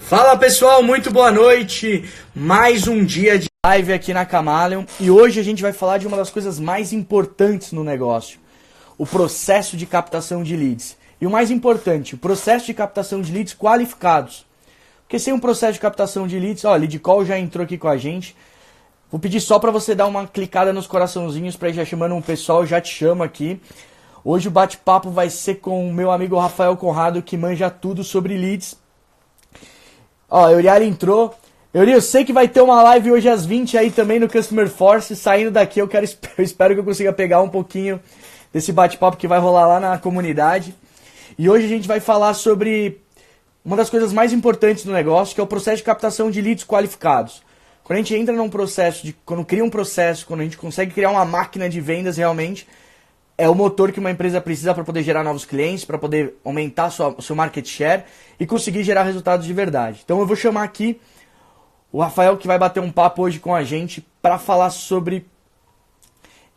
Fala pessoal, muito boa noite. Mais um dia de live aqui na Camaleon e hoje a gente vai falar de uma das coisas mais importantes no negócio, o processo de captação de leads. E o mais importante, o processo de captação de leads qualificados. Porque sem um processo de captação de leads, ó, Lead Call já entrou aqui com a gente. Vou pedir só para você dar uma clicada nos coraçãozinhos para ir já chamando um pessoal, já te chama aqui. Hoje o bate-papo vai ser com o meu amigo Rafael Conrado, que manja tudo sobre leads. Ó, Euriali entrou. Euri, eu sei que vai ter uma live hoje às 20 aí também no Customer Force. Saindo daqui, eu espero que eu consiga pegar um pouquinho desse bate-papo que vai rolar lá na comunidade. E hoje a gente vai falar sobre uma das coisas mais importantes do negócio, que é o processo de captação de leads qualificados. Quando a gente entra num processo, quando cria um processo, quando a gente consegue criar uma máquina de vendas realmente, é o motor que uma empresa precisa para poder gerar novos clientes, para poder aumentar seu market share e conseguir gerar resultados de verdade. Então eu vou chamar aqui o Rafael, que vai bater um papo hoje com a gente para falar sobre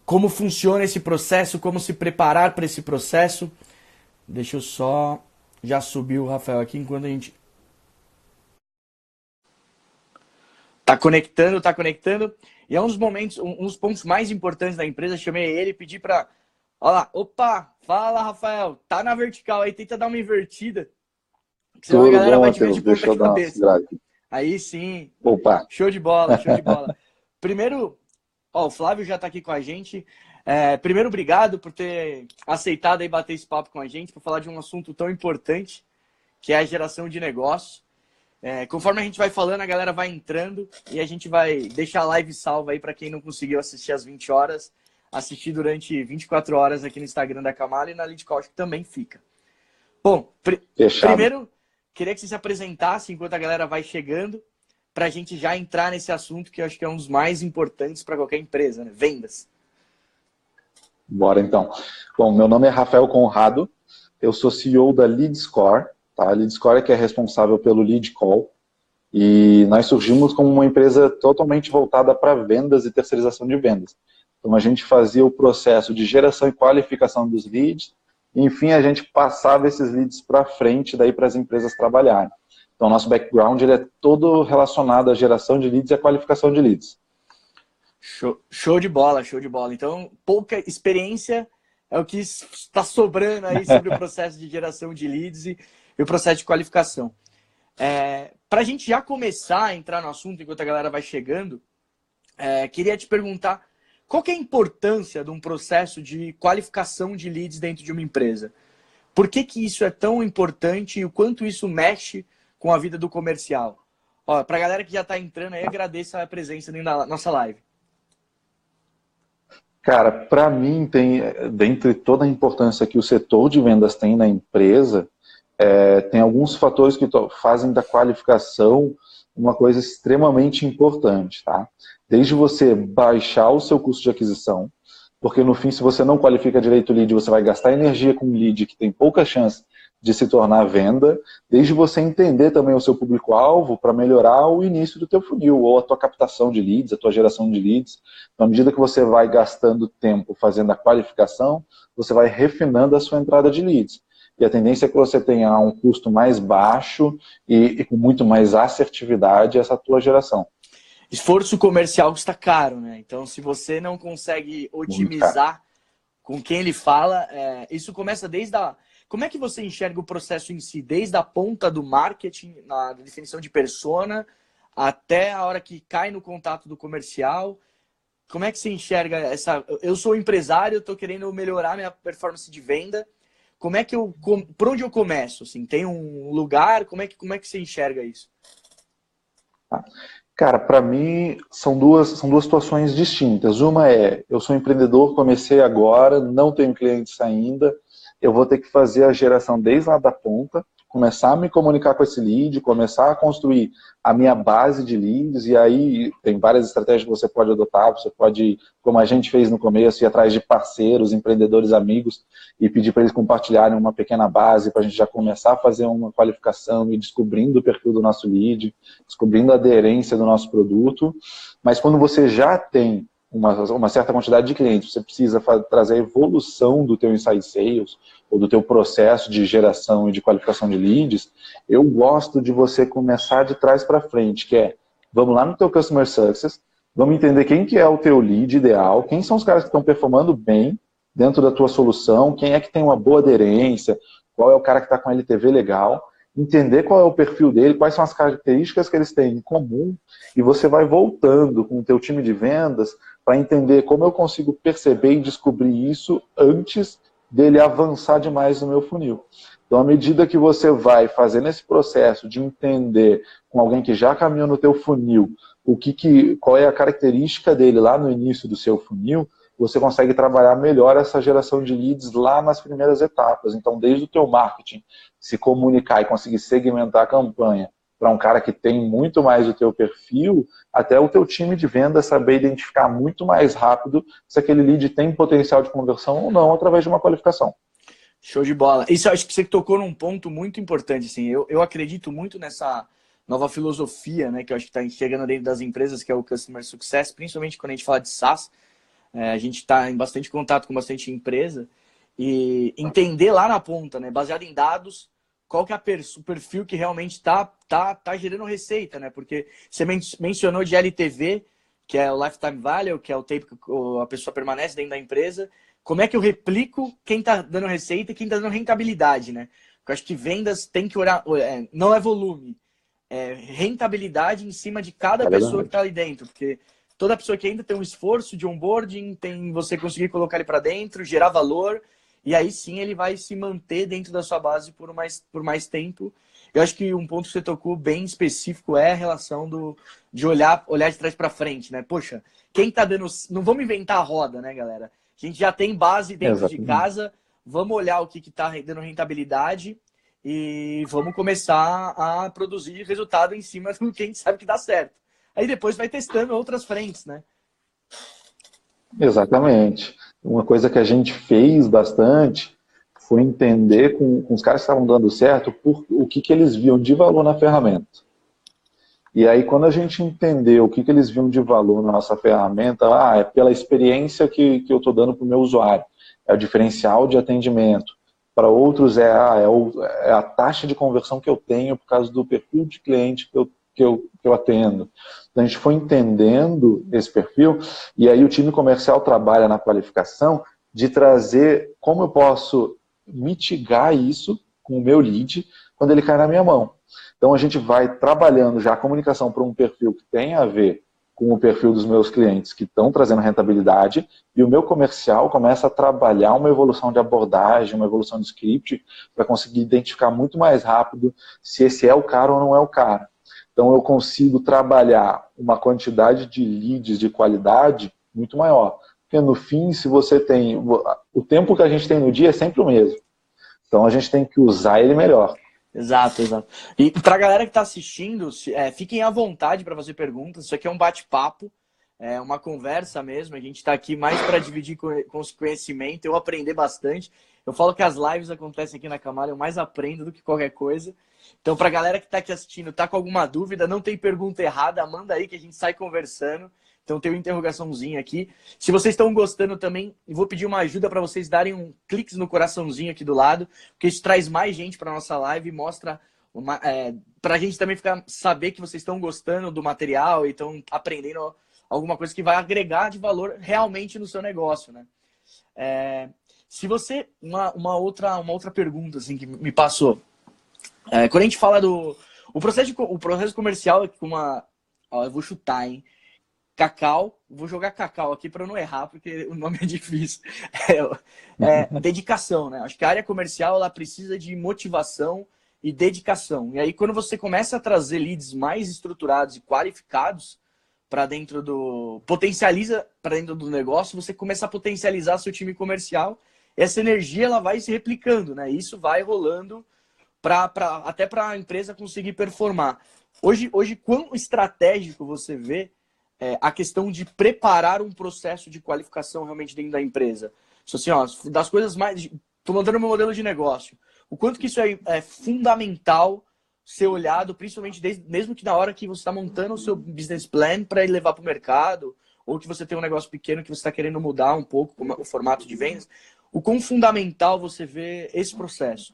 como funciona esse processo, como se preparar para esse processo. Deixa eu só... Já subiu o Rafael aqui enquanto a gente... Tá conectando. E é um dos momentos, um dos pontos mais importantes da empresa. Chamei ele e pedi para... Olha lá, opa, fala Rafael, tá na vertical aí, tenta dar uma invertida, senão a galera vai te ver de ponta cabeça. Aí sim, opa. Show de bola. Primeiro, ó, o Flávio já tá aqui com a gente. Primeiro, obrigado por ter aceitado aí bater esse papo com a gente, para falar de um assunto tão importante, que é a geração de negócio. Conforme a gente vai falando, a galera vai entrando e a gente vai deixar a live salva aí para quem não conseguiu assistir às 20 horas. Assistir durante 24 horas aqui no Instagram da Camaleon e na Lead Call, que também fica. Bom, primeiro, queria que você se apresentasse enquanto a galera vai chegando, para a gente já entrar nesse assunto que eu acho que é um dos mais importantes para qualquer empresa, né? Vendas. Bora então. Bom, meu nome é Rafael Conrado, eu sou CEO da LeadScore, tá? A LeadScore é que é responsável pelo Lead Call, e nós surgimos como uma empresa totalmente voltada para vendas e terceirização de vendas. Então, a gente fazia o processo de geração e qualificação dos leads, e, enfim, a gente passava esses leads para frente daí para as empresas trabalharem. Então, nosso background ele é todo relacionado à geração de leads e à qualificação de leads. Show de bola. Então, pouca experiência é o que está sobrando aí sobre o processo de geração de leads e o processo de qualificação. Para a gente já começar a entrar no assunto, enquanto a galera vai chegando, queria te perguntar, qual que é a importância de um processo de qualificação de leads dentro de uma empresa? Por que isso é tão importante e o quanto isso mexe com a vida do comercial? Para a galera que já está entrando aí, agradeço a presença na nossa live. Cara, para mim, dentre toda a importância que o setor de vendas tem na empresa, tem alguns fatores que fazem da qualificação uma coisa extremamente importante, tá? Desde você baixar o seu custo de aquisição, porque no fim, se você não qualifica direito o lead, você vai gastar energia com um lead que tem pouca chance de se tornar venda, desde você entender também o seu público-alvo para melhorar o início do teu funil, ou a tua captação de leads, a tua geração de leads. Então, à medida que você vai gastando tempo fazendo a qualificação, você vai refinando a sua entrada de leads. E a tendência é que você tenha um custo mais baixo e com muito mais assertividade essa tua geração. Esforço comercial custa caro, né? Então, se você não consegue otimizar com quem ele fala, isso começa desde a... Como é que você enxerga o processo em si? Desde a ponta do marketing, na definição de persona, até a hora que cai no contato do comercial. Como é que você enxerga essa... Eu sou empresário, eu estou querendo melhorar minha performance de venda. Como é que por onde eu começo? Assim, tem um lugar? Como é que você enxerga isso? Cara, para mim são duas situações distintas. Uma é, eu sou empreendedor, comecei agora, não tenho clientes ainda, eu vou ter que fazer a geração desde lá da ponta, começar a me comunicar com esse lead, começar a construir a minha base de leads, e aí tem várias estratégias que você pode adotar, você pode, como a gente fez no começo, ir atrás de parceiros, empreendedores, amigos, e pedir para eles compartilharem uma pequena base, para a gente já começar a fazer uma qualificação e descobrindo o perfil do nosso lead, descobrindo a aderência do nosso produto. Mas quando você já tem uma certa quantidade de clientes, você precisa trazer a evolução do teu inside sales ou do teu processo de geração e de qualificação de leads, eu gosto de você começar de trás para frente, que é, vamos lá no teu Customer Success, vamos entender quem que é o teu lead ideal, quem são os caras que estão performando bem dentro da tua solução, quem é que tem uma boa aderência, qual é o cara que está com LTV legal, entender qual é o perfil dele, quais são as características que eles têm em comum, e você vai voltando com o teu time de vendas para entender como eu consigo perceber e descobrir isso antes dele avançar demais no meu funil. Então, à medida que você vai fazendo esse processo de entender com alguém que já caminhou no teu funil, qual é a característica dele lá no início do seu funil, você consegue trabalhar melhor essa geração de leads lá nas primeiras etapas. Então, desde o teu marketing, se comunicar e conseguir segmentar a campanha para um cara que tem muito mais o teu perfil, até o teu time de venda saber identificar muito mais rápido se aquele lead tem potencial de conversão ou não, através de uma qualificação. Show de bola. Isso eu acho que você tocou num ponto muito importante. Assim. Eu acredito muito nessa nova filosofia, né, que eu acho que está chegando dentro das empresas, que é o Customer Success, principalmente quando a gente fala de SaaS. A gente está em bastante contato com bastante empresa e entender lá na ponta, né, baseado em dados, qual que é o perfil que realmente está gerando receita, né? Porque você mencionou de LTV, que é o Lifetime Value, que é o tempo que a pessoa permanece dentro da empresa. Como é que eu replico quem está dando receita e quem está dando rentabilidade, né? Porque eu acho que vendas tem que olhar, não é volume, é rentabilidade em cima de cada pessoa que está ali dentro, porque toda pessoa que ainda tem um esforço de onboarding, tem você conseguir colocar ele para dentro, gerar valor, e aí sim ele vai se manter dentro da sua base por mais tempo. Eu acho que um ponto que você tocou bem específico é a relação de olhar de trás para frente, né? Poxa, quem tá dando... Não vamos inventar a roda, né, galera? A gente já tem base dentro de casa, vamos olhar o que tá dando rentabilidade e vamos começar a produzir resultado em cima do que a gente sabe que dá certo. Aí depois vai testando outras frentes, né? Exatamente. Uma coisa que a gente fez bastante foi entender com os caras que estavam dando certo o que eles viam de valor na ferramenta. E aí, quando a gente entendeu o que eles viam de valor na nossa ferramenta, é pela experiência que eu estou dando para o meu usuário, é o diferencial de atendimento. Para outros, é a taxa de conversão que eu tenho por causa do perfil de cliente que eu atendo. Então, a gente foi entendendo esse perfil, e aí o time comercial trabalha na qualificação de trazer como eu posso mitigar isso com o meu lead quando ele cai na minha mão. Então, a gente vai trabalhando já a comunicação para um perfil que tem a ver com o perfil dos meus clientes que estão trazendo rentabilidade, e o meu comercial começa a trabalhar uma evolução de abordagem, uma evolução de script, para conseguir identificar muito mais rápido se esse é o cara ou não é o cara. Então, eu consigo trabalhar uma quantidade de leads de qualidade muito maior. Porque, no fim, se você tem... O tempo que a gente tem no dia é sempre o mesmo. Então, a gente tem que usar ele melhor. Exato, exato. E para a galera que está assistindo, fiquem à vontade para fazer perguntas. Isso aqui é um bate-papo, é uma conversa mesmo. A gente está aqui mais para dividir com os conhecimento, eu aprender bastante. Eu falo que as lives acontecem aqui na Camala, eu mais aprendo do que qualquer coisa. Então, para a galera que está aqui assistindo, tá com alguma dúvida, não tem pergunta errada, manda aí que a gente sai conversando. Então tem uma interrogaçãozinho aqui. Se vocês estão gostando também, eu vou pedir uma ajuda para vocês darem um clique no coraçãozinho aqui do lado, porque isso traz mais gente para nossa live e mostra para a gente também saber que vocês estão gostando do material e estão aprendendo alguma coisa que vai agregar de valor realmente no seu negócio, né? Se você... Uma outra pergunta assim, que me passou. Quando a gente fala o processo comercial é com uma... eu vou chutar, hein? Cacau, vou jogar Cacau aqui para não errar, porque o nome é difícil. Dedicação, né? Acho que a área comercial ela precisa de motivação e dedicação. E aí, quando você começa a trazer leads mais estruturados e qualificados para dentro potencializa para dentro do negócio, você começa a potencializar seu time comercial. Essa energia ela vai se replicando, né? Isso vai rolando até para a empresa conseguir performar. Hoje, quão estratégico você vê a questão de preparar um processo de qualificação realmente dentro da empresa? Isso assim, ó, das coisas mais... Estou montando meu modelo de negócio. O quanto que isso é fundamental ser olhado, principalmente mesmo que na hora que você está montando o seu business plan para ele levar para o mercado, ou que você tem um negócio pequeno que você está querendo mudar um pouco o formato de vendas, o quão fundamental você vê esse processo?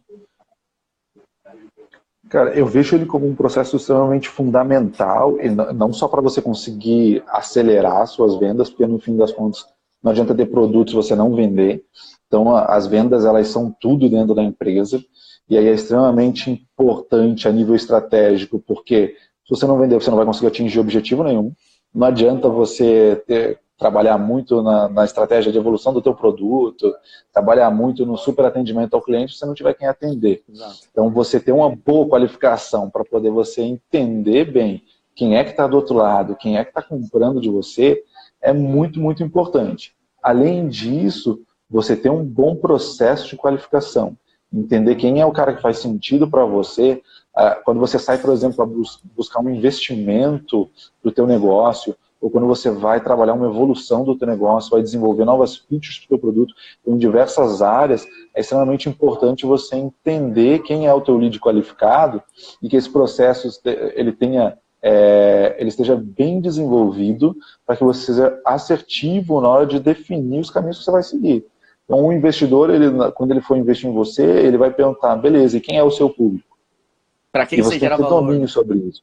Cara, eu vejo ele como um processo extremamente fundamental, e não só para você conseguir acelerar suas vendas, porque no fim das contas não adianta ter produtos se você não vender. Então as vendas elas são tudo dentro da empresa, e aí é extremamente importante a nível estratégico, porque se você não vender, você não vai conseguir atingir objetivo nenhum. Não adianta você trabalhar muito na estratégia de evolução do teu produto, trabalhar muito no super atendimento ao cliente se você não tiver quem atender. Exato. Então, você ter uma boa qualificação para poder você entender bem quem é que está do outro lado, quem é que está comprando de você, é muito, muito importante. Além disso, você ter um bom processo de qualificação. Entender quem é o cara que faz sentido para você. Quando você sai, por exemplo, para buscar um investimento para o teu negócio, ou quando você vai trabalhar uma evolução do teu negócio, vai desenvolver novas features para o teu produto em diversas áreas, é extremamente importante você entender quem é o teu lead qualificado e que esse processo ele esteja bem desenvolvido para que você seja assertivo na hora de definir os caminhos que você vai seguir. Então, o investidor, quando ele for investir em você, ele vai perguntar, beleza, e quem é o seu público? Para quem E você você tem gera que ter valor. domínio sobre isso.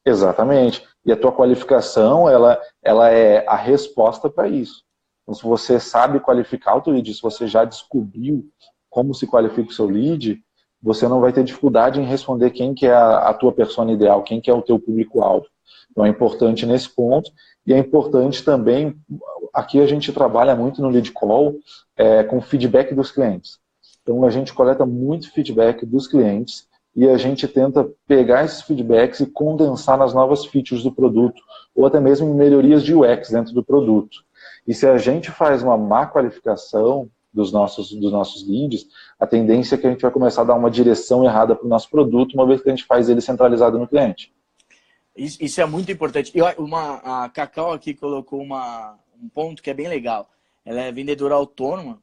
Exatamente. E a tua qualificação, ela é a resposta para isso. Então, se você sabe qualificar o teu lead, se você já descobriu como se qualifica o seu lead, você não vai ter dificuldade em responder quem que é a tua persona ideal, quem que é o teu público-alvo. Então é importante nesse ponto, e é importante também, aqui a gente trabalha muito no lead call com feedback dos clientes. Então a gente coleta muito feedback dos clientes, e a gente tenta pegar esses feedbacks e condensar nas novas features do produto, ou até mesmo em melhorias de UX dentro do produto. E se a gente faz uma má qualificação dos nossos leads, a tendência é que a gente vai começar a dar uma direção errada para o nosso produto, uma vez que a gente faz ele centralizado no cliente. Isso é muito importante. A Cacau aqui colocou um ponto que é bem legal. Ela é vendedora autônoma,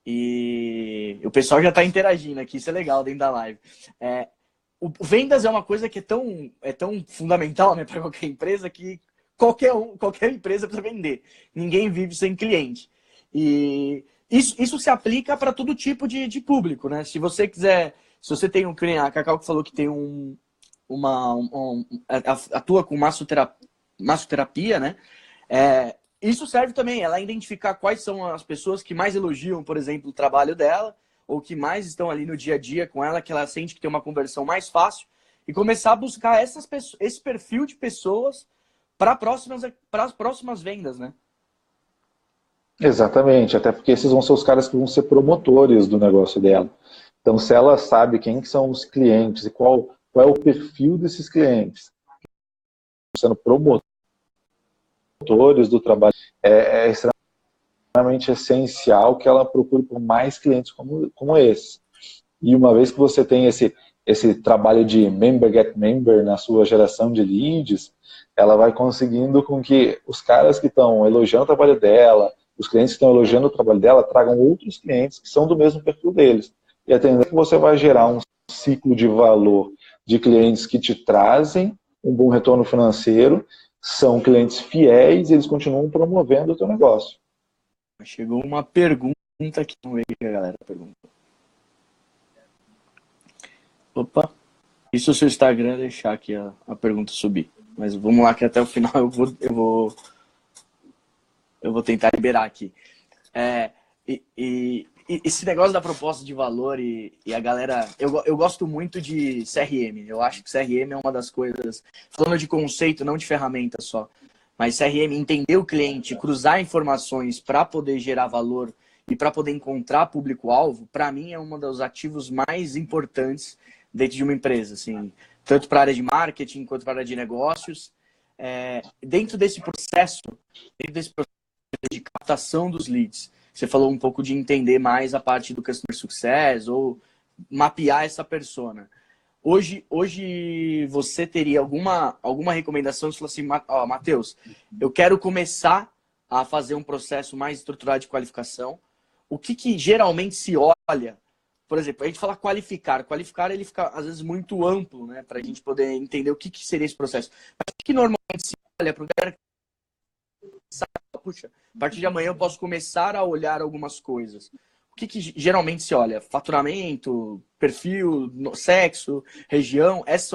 e o pessoal já está interagindo aqui, isso é legal dentro da live. Vendas é uma coisa que é tão fundamental, né, para qualquer empresa, que qualquer empresa precisa vender. Ninguém vive sem cliente. E isso se aplica para todo tipo de público, né? Se você tem um cliente, a Cacau que falou que tem atua com massoterapia, né? Isso serve também, ela identificar quais são as pessoas que mais elogiam, por exemplo, o trabalho dela, ou que mais estão ali no dia a dia com ela, que ela sente que tem uma conversão mais fácil, e começar a buscar esse perfil de pessoas para as próximas vendas, né? Exatamente, até porque esses vão ser os caras que vão ser promotores do negócio dela. Então, se ela sabe quem que são os clientes e qual é o perfil desses clientes, sendo promotores do trabalho, é extremamente essencial que ela procure por mais clientes como esse. E uma vez que você tem esse trabalho de member get member na sua geração de leads, ela vai conseguindo com que os caras que estão elogiando o trabalho dela, os clientes que estão elogiando o trabalho dela, tragam outros clientes que são do mesmo perfil deles. E a tendência é que você vai gerar um ciclo de valor de clientes que te trazem um bom retorno financeiro, são clientes fiéis e eles continuam promovendo o teu negócio. Chegou uma pergunta aqui, vamos ver o que a galera pergunta. Opa, isso o seu Instagram deixar aqui a pergunta subir. Mas vamos lá que até o final eu vou tentar liberar aqui. E esse negócio da proposta de valor e a galera... Eu gosto muito de CRM. Eu acho que CRM é uma das coisas... Falando de conceito, não de ferramenta só. Mas CRM, entender o cliente, cruzar informações para poder gerar valor e para poder encontrar público-alvo, para mim é um dos ativos mais importantes dentro de uma empresa. Assim, tanto para a área de marketing quanto para a área de negócios. Dentro desse processo de captação dos leads, você falou um pouco de entender mais a parte do Customer Success ou mapear essa persona. Hoje você teria alguma recomendação? Você falou assim, Matheus, eu quero começar a fazer um processo mais estruturado de qualificação. O que geralmente se olha? Por exemplo, a gente fala qualificar. Qualificar, ele fica, às vezes, muito amplo, né? Para a gente poder entender o que seria esse processo. Mas o que normalmente se olha para o cara puxa, a partir de amanhã eu posso começar a olhar algumas coisas. O que geralmente se olha? Faturamento, perfil, sexo, região? Esses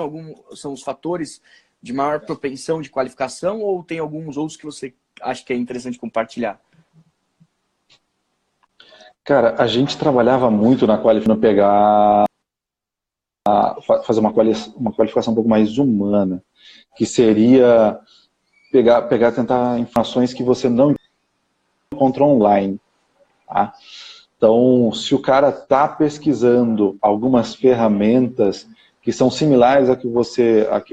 são os fatores de maior propensão de qualificação ou tem alguns outros que você acha que é interessante compartilhar? Cara, a gente trabalhava muito na qualificação, fazer uma qualificação um pouco mais humana, que seria tentar informações que você não encontra online. Tá? Então, se o cara está pesquisando algumas ferramentas que são similares a que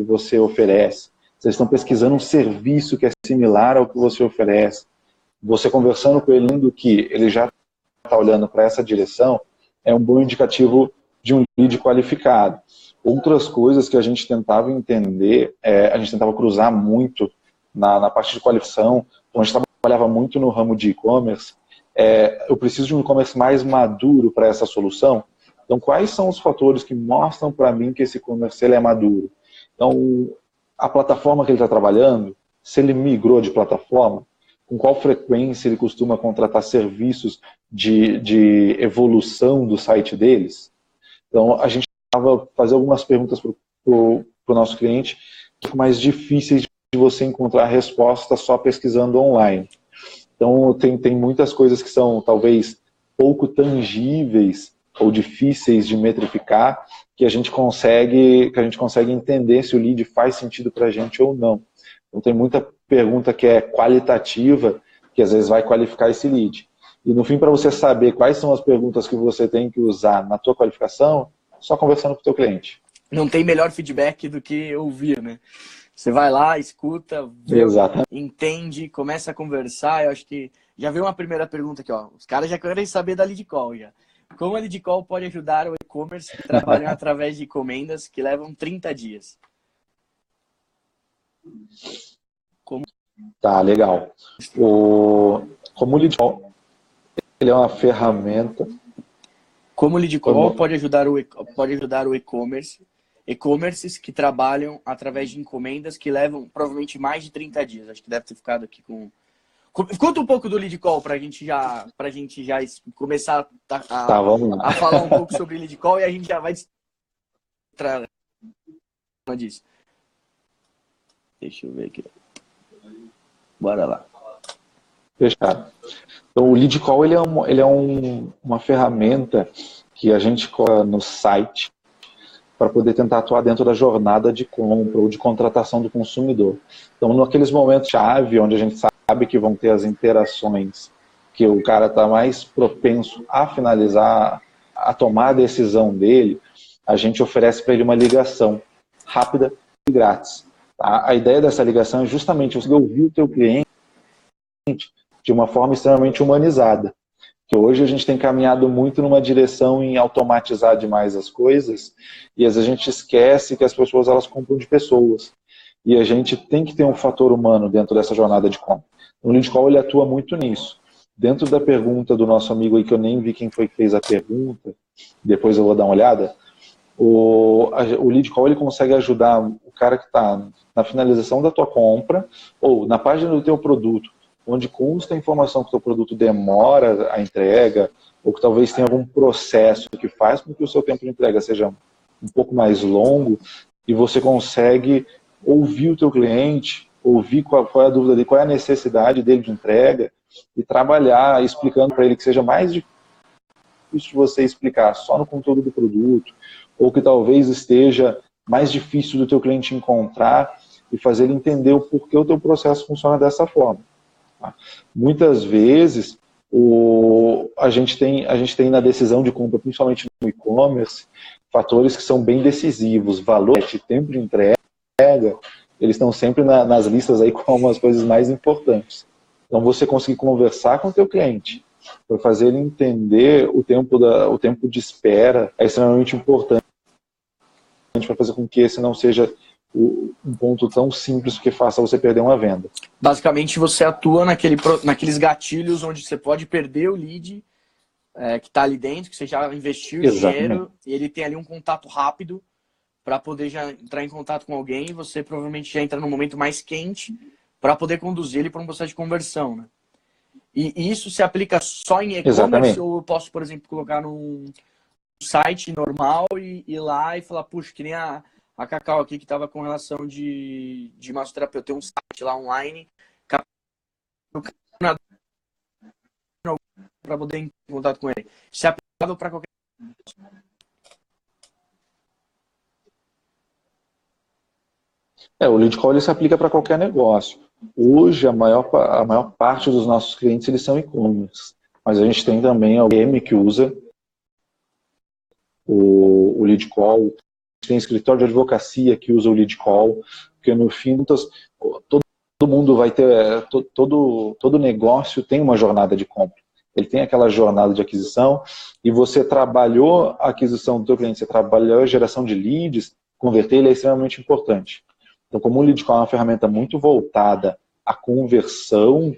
você oferece, vocês estão pesquisando um serviço que é similar ao que você oferece, você conversando com ele, lendo que ele já está olhando para essa direção, é um bom indicativo de um lead qualificado. Outras coisas que a gente tentava entender, a gente tentava cruzar muito na parte de qualificação, então a gente trabalhava muito no ramo de e-commerce, eu preciso de um e-commerce mais maduro para essa solução. Então, quais são os fatores que mostram para mim que esse e-commerce é maduro? Então, a plataforma que ele está trabalhando, se ele migrou de plataforma, com qual frequência ele costuma contratar serviços de evolução do site deles. Então, a gente tentava fazer algumas perguntas para o nosso cliente, que são mais difíceis de você encontrar resposta só pesquisando online. Então, tem muitas coisas que são, talvez, pouco tangíveis ou difíceis de metrificar, que a gente consegue entender se o lead faz sentido para a gente ou não. Então, tem muita pergunta que é qualitativa, que às vezes vai qualificar esse lead. E, no fim, para você saber quais são as perguntas que você tem que usar na tua qualificação, só conversando com o teu cliente. Não tem melhor feedback do que ouvir, né? Você vai lá, escuta, vê, entende, começa a conversar. Eu acho que já veio uma primeira pergunta aqui, ó. Os caras já querem saber da lead call já. Como a lead call pode ajudar o e-commerce que trabalham através de encomendas que levam 30 dias? Tá, legal. Como o lead call, ele é uma ferramenta. Como o lead call pode ajudar o e-commerce? E-commerces que trabalham através de encomendas que levam provavelmente mais de 30 dias. Acho que deve ter ficado aqui com... Conta um pouco do lead call pra gente já começar a falar um pouco sobre lead call e a gente já vai entrar disso. Deixa eu ver aqui. Bora lá. Fechado. Então, o lead call ele é uma ferramenta que a gente coloca no site para poder tentar atuar dentro da jornada de compra ou de contratação do consumidor. Então, naqueles momentos-chave, onde a gente sabe que vão ter as interações, que o cara está mais propenso a finalizar, a tomar a decisão dele, a gente oferece para ele uma ligação rápida e grátis. Tá? A ideia dessa ligação é justamente você ouvir o teu cliente de uma forma extremamente humanizada. Que hoje a gente tem caminhado muito numa direção em automatizar demais as coisas e às vezes a gente esquece que as pessoas elas compram de pessoas. E a gente tem que ter um fator humano dentro dessa jornada de compra. O lead call ele atua muito nisso. Dentro da pergunta do nosso amigo aí, que eu nem vi quem foi que fez a pergunta, depois eu vou dar uma olhada, o lead call ele consegue ajudar o cara que está na finalização da tua compra ou na página do teu produto, onde consta a informação que o teu produto demora a entrega, ou que talvez tenha algum processo que faz com que o seu tempo de entrega seja um pouco mais longo, e você consegue ouvir o teu cliente, ouvir qual é a dúvida dele, qual é a necessidade dele de entrega, e trabalhar explicando para ele que seja mais difícil de você explicar só no conteúdo do produto, ou que talvez esteja mais difícil do teu cliente encontrar, e fazer ele entender o porquê o teu processo funciona dessa forma. Muitas vezes a gente tem na decisão de compra, principalmente no e-commerce, fatores que são bem decisivos. Valor, tempo de entrega, eles estão sempre nas listas aí como as coisas mais importantes. Então você conseguir conversar com o teu cliente, para fazer ele entender o tempo de espera é extremamente importante para fazer com que esse não seja um ponto tão simples que faça você perder uma venda. Basicamente, você atua naqueles gatilhos onde você pode perder o lead que está ali dentro, que você já investiu dinheiro, e ele tem ali um contato rápido para poder já entrar em contato com alguém, e você provavelmente já entra num momento mais quente para poder conduzir ele para um processo de conversão, né? E isso se aplica só em e-commerce Exatamente. ou eu posso, por exemplo, colocar num site normal e ir lá e falar, puxa, que nem a Cacau aqui que estava com relação de massoterapeuta. Tem um site lá online para poder entrar em contato com ele. Isso é aplicável para qualquer... O lead call ele se aplica para qualquer negócio. Hoje, a maior parte dos nossos clientes eles são e-commerce, mas a gente tem também alguém que usa o lead call, tem escritório de advocacia que usa o lead call, porque no fim, todo mundo vai ter, todo negócio tem uma jornada de compra. Ele tem aquela jornada de aquisição e você trabalhou a aquisição do seu cliente, você trabalhou a geração de leads, converter ele é extremamente importante. Então, como o lead call é uma ferramenta muito voltada à conversão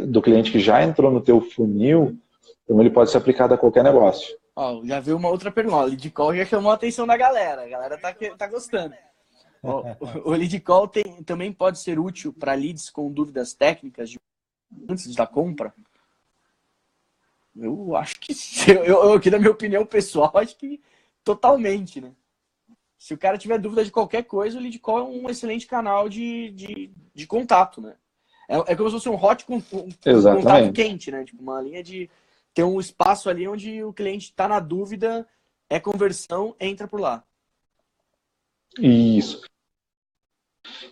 do cliente que já entrou no teu funil, então ele pode ser aplicado a qualquer negócio. Ó, já veio uma outra pergunta. O lead call já chamou a atenção da galera. A galera tá gostando. Ó, o lead call também pode ser útil para leads com dúvidas técnicas antes da compra? Eu acho que eu aqui, na minha opinião pessoal, acho que totalmente, né? Se o cara tiver dúvida de qualquer coisa, o lead call é um excelente canal de contato, né? É como se fosse um contato quente, né? Tipo, uma linha de... Tem um espaço ali onde o cliente está na dúvida, é conversão, entra por lá. Isso.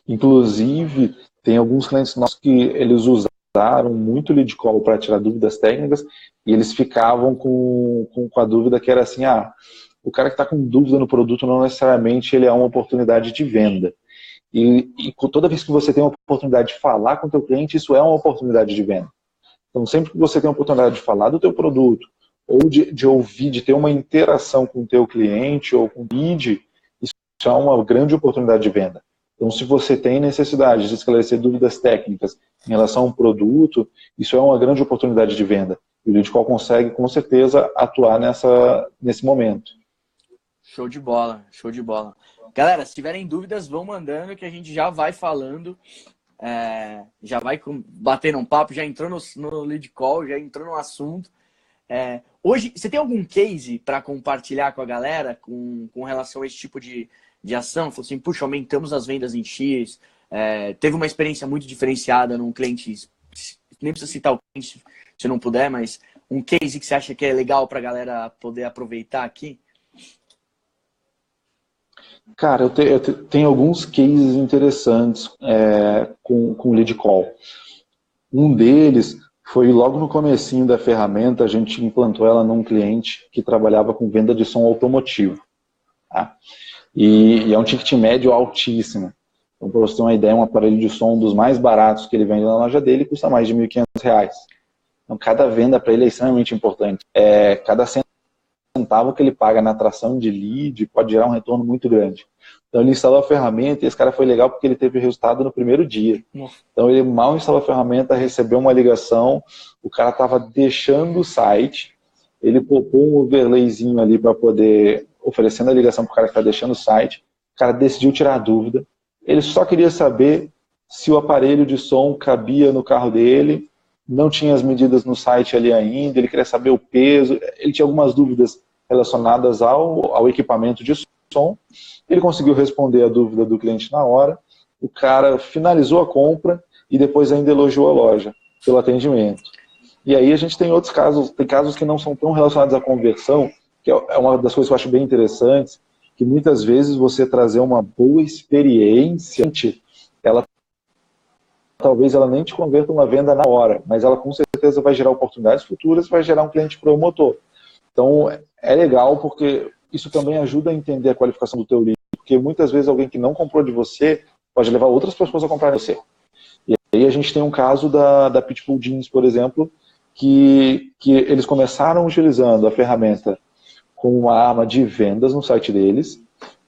Inclusive, tem alguns clientes nossos que eles usaram muito lead call para tirar dúvidas técnicas e eles ficavam com a dúvida que era assim, o cara que está com dúvida no produto não necessariamente ele é uma oportunidade de venda. E toda vez que você tem uma oportunidade de falar com o teu cliente, isso é uma oportunidade de venda. Então, sempre que você tem a oportunidade de falar do teu produto, ou de ouvir, de ter uma interação com o teu cliente ou com o lead, isso é uma grande oportunidade de venda. Então, se você tem necessidade de esclarecer dúvidas técnicas em relação a um produto, isso é uma grande oportunidade de venda. E o lead call consegue, com certeza, atuar nesse momento. Show de bola, show de bola. Galera, se tiverem dúvidas, vão mandando que a gente já vai falando. Já vai batendo um papo, já entrou no lead call, já entrou no assunto. Hoje, você tem algum case para compartilhar com a galera com relação a esse tipo de ação? Falou assim, puxa, aumentamos as vendas em X, teve uma experiência muito diferenciada num cliente, nem precisa citar o cliente se não puder, mas um case que você acha que é legal para a galera poder aproveitar aqui? Cara, eu tenho alguns cases interessantes com lead call. Um deles foi logo no comecinho da ferramenta, a gente implantou ela num cliente que trabalhava com venda de som automotivo. Tá? E é um ticket médio altíssimo. Então, para você ter uma ideia, um aparelho de som dos mais baratos que ele vende na loja dele custa mais de R$ 1.500. Então, cada venda para ele é extremamente importante. Cada centavo que ele paga na atração de lead pode gerar um retorno muito grande. Então ele instalou a ferramenta e esse cara foi legal porque ele teve resultado no primeiro dia. Então ele mal instalou a ferramenta, recebeu uma ligação, o cara estava deixando o site, ele popou um overlayzinho ali para poder, oferecendo a ligação para o cara que está deixando o site, o cara decidiu tirar a dúvida, ele só queria saber se o aparelho de som cabia no carro dele, não tinha as medidas no site ali ainda, ele queria saber o peso, ele tinha algumas dúvidas relacionadas ao equipamento de som. Ele conseguiu responder a dúvida do cliente na hora, o cara finalizou a compra e depois ainda elogiou a loja pelo atendimento. E aí a gente tem outros casos, tem casos que não são tão relacionados à conversão, que é uma das coisas que eu acho bem interessantes, que muitas vezes você trazer uma boa experiência, talvez ela nem te converta uma venda na hora, mas ela com certeza vai gerar oportunidades futuras, vai gerar um cliente promotor. Então, é legal porque isso também ajuda a entender a qualificação do teu lead, porque muitas vezes alguém que não comprou de você pode levar outras pessoas a comprar de você. E aí a gente tem um caso da Pitbull Jeans, por exemplo, que eles começaram utilizando a ferramenta como uma arma de vendas no site deles,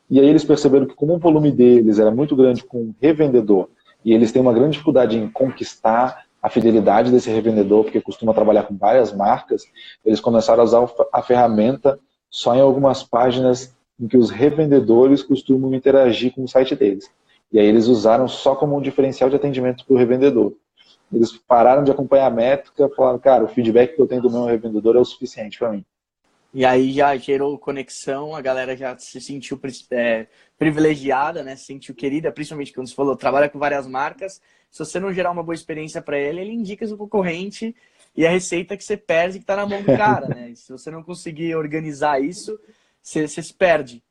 e aí eles perceberam que como o volume deles era muito grande com revendedor, e eles têm uma grande dificuldade em conquistar a fidelidade desse revendedor, porque costuma trabalhar com várias marcas, eles começaram a usar a ferramenta só em algumas páginas em que os revendedores costumam interagir com o site deles. E aí eles usaram só como um diferencial de atendimento para o revendedor. Eles pararam de acompanhar a métrica, falaram, cara, o feedback que eu tenho do meu revendedor é o suficiente para mim. E aí já gerou conexão, a galera já se sentiu privilegiada, né? Se sentiu querida, principalmente quando você falou, trabalha com várias marcas. Se você não gerar uma boa experiência para ele, ele indica seu concorrente e a receita que você perde que está na mão do cara, né? E se você não conseguir organizar isso, você se perde.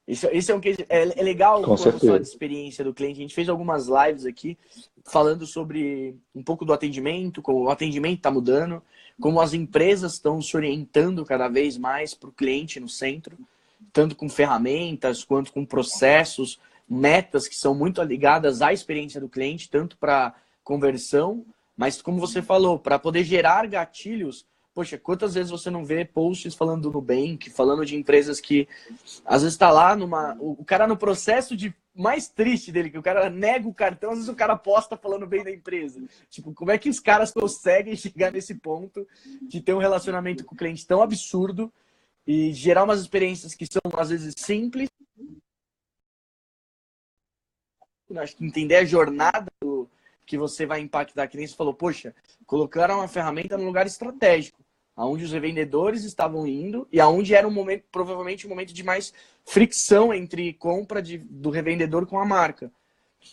Isso é um case, é legal Com quando fala de certeza. experiência do cliente. A gente fez algumas lives aqui falando sobre um pouco do atendimento, como o atendimento está mudando, como as empresas estão se orientando cada vez mais para o cliente no centro, tanto com ferramentas quanto com processos, metas que são muito ligadas à experiência do cliente, tanto para conversão, mas como você falou, para poder gerar gatilhos. Poxa, quantas vezes você não vê posts falando do Nubank, falando de empresas que às vezes está lá o cara no processo de mais triste dele, que o cara nega o cartão, às vezes o cara posta falando bem da empresa. Tipo, como é que os caras conseguem chegar nesse ponto de ter um relacionamento com o cliente tão absurdo e gerar umas experiências que são às vezes simples, acho que entender a jornada que você vai impactar, que nem você falou, poxa, colocaram uma ferramenta no lugar estratégico, aonde os revendedores estavam indo e aonde era um momento, provavelmente um momento de mais fricção entre compra do revendedor com a marca.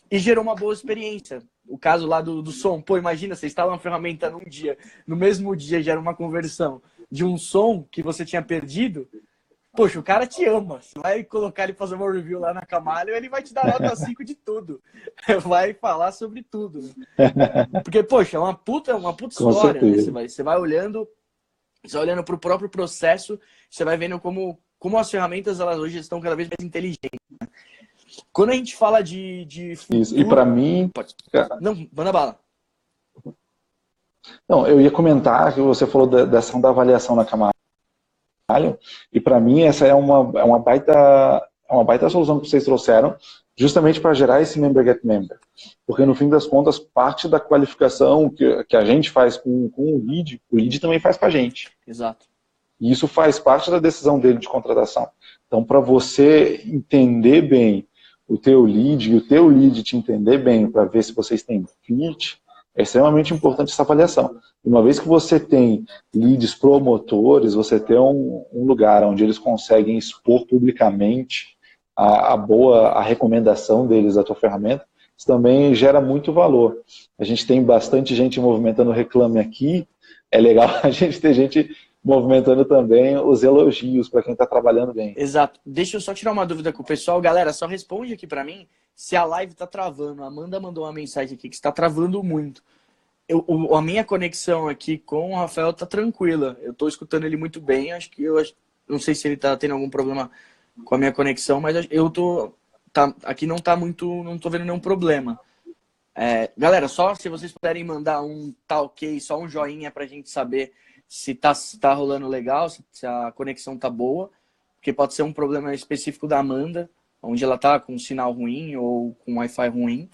E gerou uma boa experiência. O caso lá do som, pô, imagina, você instala uma ferramenta num dia, no mesmo dia gera uma conversão de um som que você tinha perdido. Poxa, o cara te ama. Você vai colocar ele fazer uma review lá na Camalho, ele vai te dar nota 5 de tudo. Vai falar sobre tudo. Né? Porque, poxa, é uma puta Com história, né? certeza. Você vai olhando para o próprio processo, você vai vendo como as ferramentas elas hoje estão cada vez mais inteligentes. Né? Quando a gente fala de Isso. E futuro... para mim, Pode... Não, manda bala. não, eu ia comentar que você falou da ação da avaliação na Camalho, e para mim essa é uma baita solução que vocês trouxeram, justamente para gerar esse member get member. Porque no fim das contas, parte da qualificação que a gente faz com o lead também faz com a gente. Exato. E isso faz parte da decisão dele de contratação. Então, para você entender bem o teu lead e o teu lead te entender bem para ver se vocês têm fit, é extremamente importante essa avaliação. Uma vez que você tem leads promotores, você tem um lugar onde eles conseguem expor publicamente a recomendação deles da tua ferramenta, isso também gera muito valor. A gente tem bastante gente movimentando reclame aqui, é legal a gente ter gente movimentando também os elogios para quem está trabalhando bem. Exato. Deixa eu só tirar uma dúvida com o pessoal. Galera, só responde aqui para mim se a live está travando. A Amanda mandou uma mensagem aqui que está travando muito. A minha conexão aqui com o Rafael tá tranquila. Eu estou escutando ele muito bem. Não sei se ele está tendo algum problema com a minha conexão, mas eu tô aqui não tá muito, não tô vendo nenhum problema. Galera, só se vocês puderem mandar um tá ok, só um joinha pra gente saber se tá rolando legal, se a conexão tá boa, porque pode ser um problema específico da Amanda, onde ela tá com um sinal ruim ou com Wi-Fi ruim,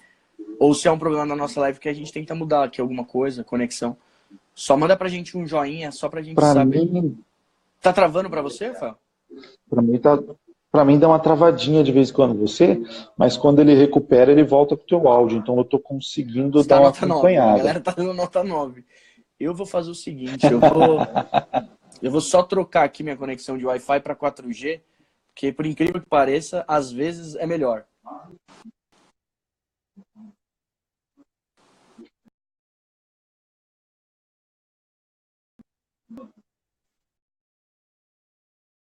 ou se é um problema da nossa live que a gente tenta mudar aqui alguma coisa, conexão. Só manda pra gente um joinha, só pra gente saber. Tá travando pra você, Rafael? Para mim dá uma travadinha de vez em quando mas quando ele recupera, ele volta pro teu áudio, então eu tô conseguindo Está dar uma nota 9. A acompanhada. galera tá dando nota 9. Eu vou fazer o seguinte, eu vou só trocar aqui minha conexão de Wi-Fi para 4G, porque por incrível que pareça, às vezes é melhor.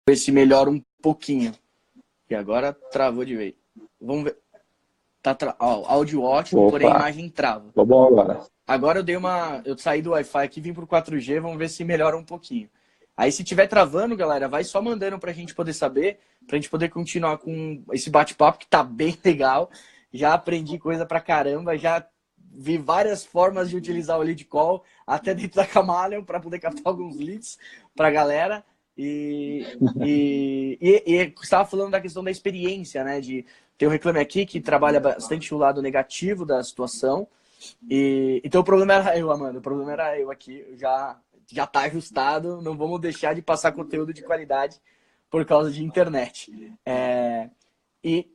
Ver se melhora um pouquinho. E agora travou de vez. Vamos ver. Áudio ótimo, Opa, porém a imagem trava. tá bom agora. Agora eu saí do Wi-Fi aqui, vim pro 4G, vamos ver se melhora um pouquinho. Aí se tiver travando, galera, vai só mandando pra gente poder saber, pra gente poder continuar com esse bate-papo que tá bem legal. Já aprendi coisa pra caramba, já vi várias formas de utilizar o lead call, até dentro da Camaleon, para poder captar alguns leads pra galera. E você estava falando da questão da experiência, né? De ter um Reclame Aqui que trabalha bastante o lado negativo da situação. Então o problema era eu, Amanda. O problema era eu aqui. Já tá ajustado. Não vamos deixar de passar conteúdo de qualidade por causa de internet. E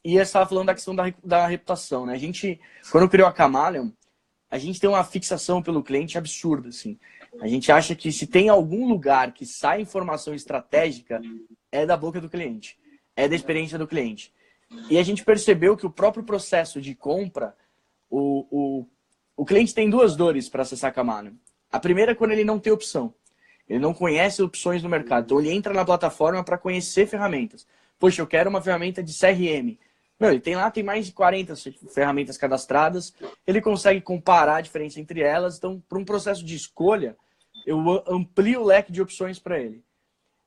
E você estava falando da questão da reputação, né? A gente, quando criou a Camaleon, a gente tem uma fixação pelo cliente absurda, assim. A gente acha que se tem algum lugar que sai informação estratégica, é da boca do cliente, é da experiência do cliente. E a gente percebeu que o próprio processo de compra, o cliente tem duas dores para acessar a Camaleon. A primeira é quando ele não tem opção. Ele não conhece opções no mercado. Então ele entra na plataforma para conhecer ferramentas. Poxa, eu quero uma ferramenta de CRM. Meu, ele tem mais de 40 ferramentas cadastradas, ele consegue comparar a diferença entre elas, então, para um processo de escolha, eu amplio o leque de opções para ele.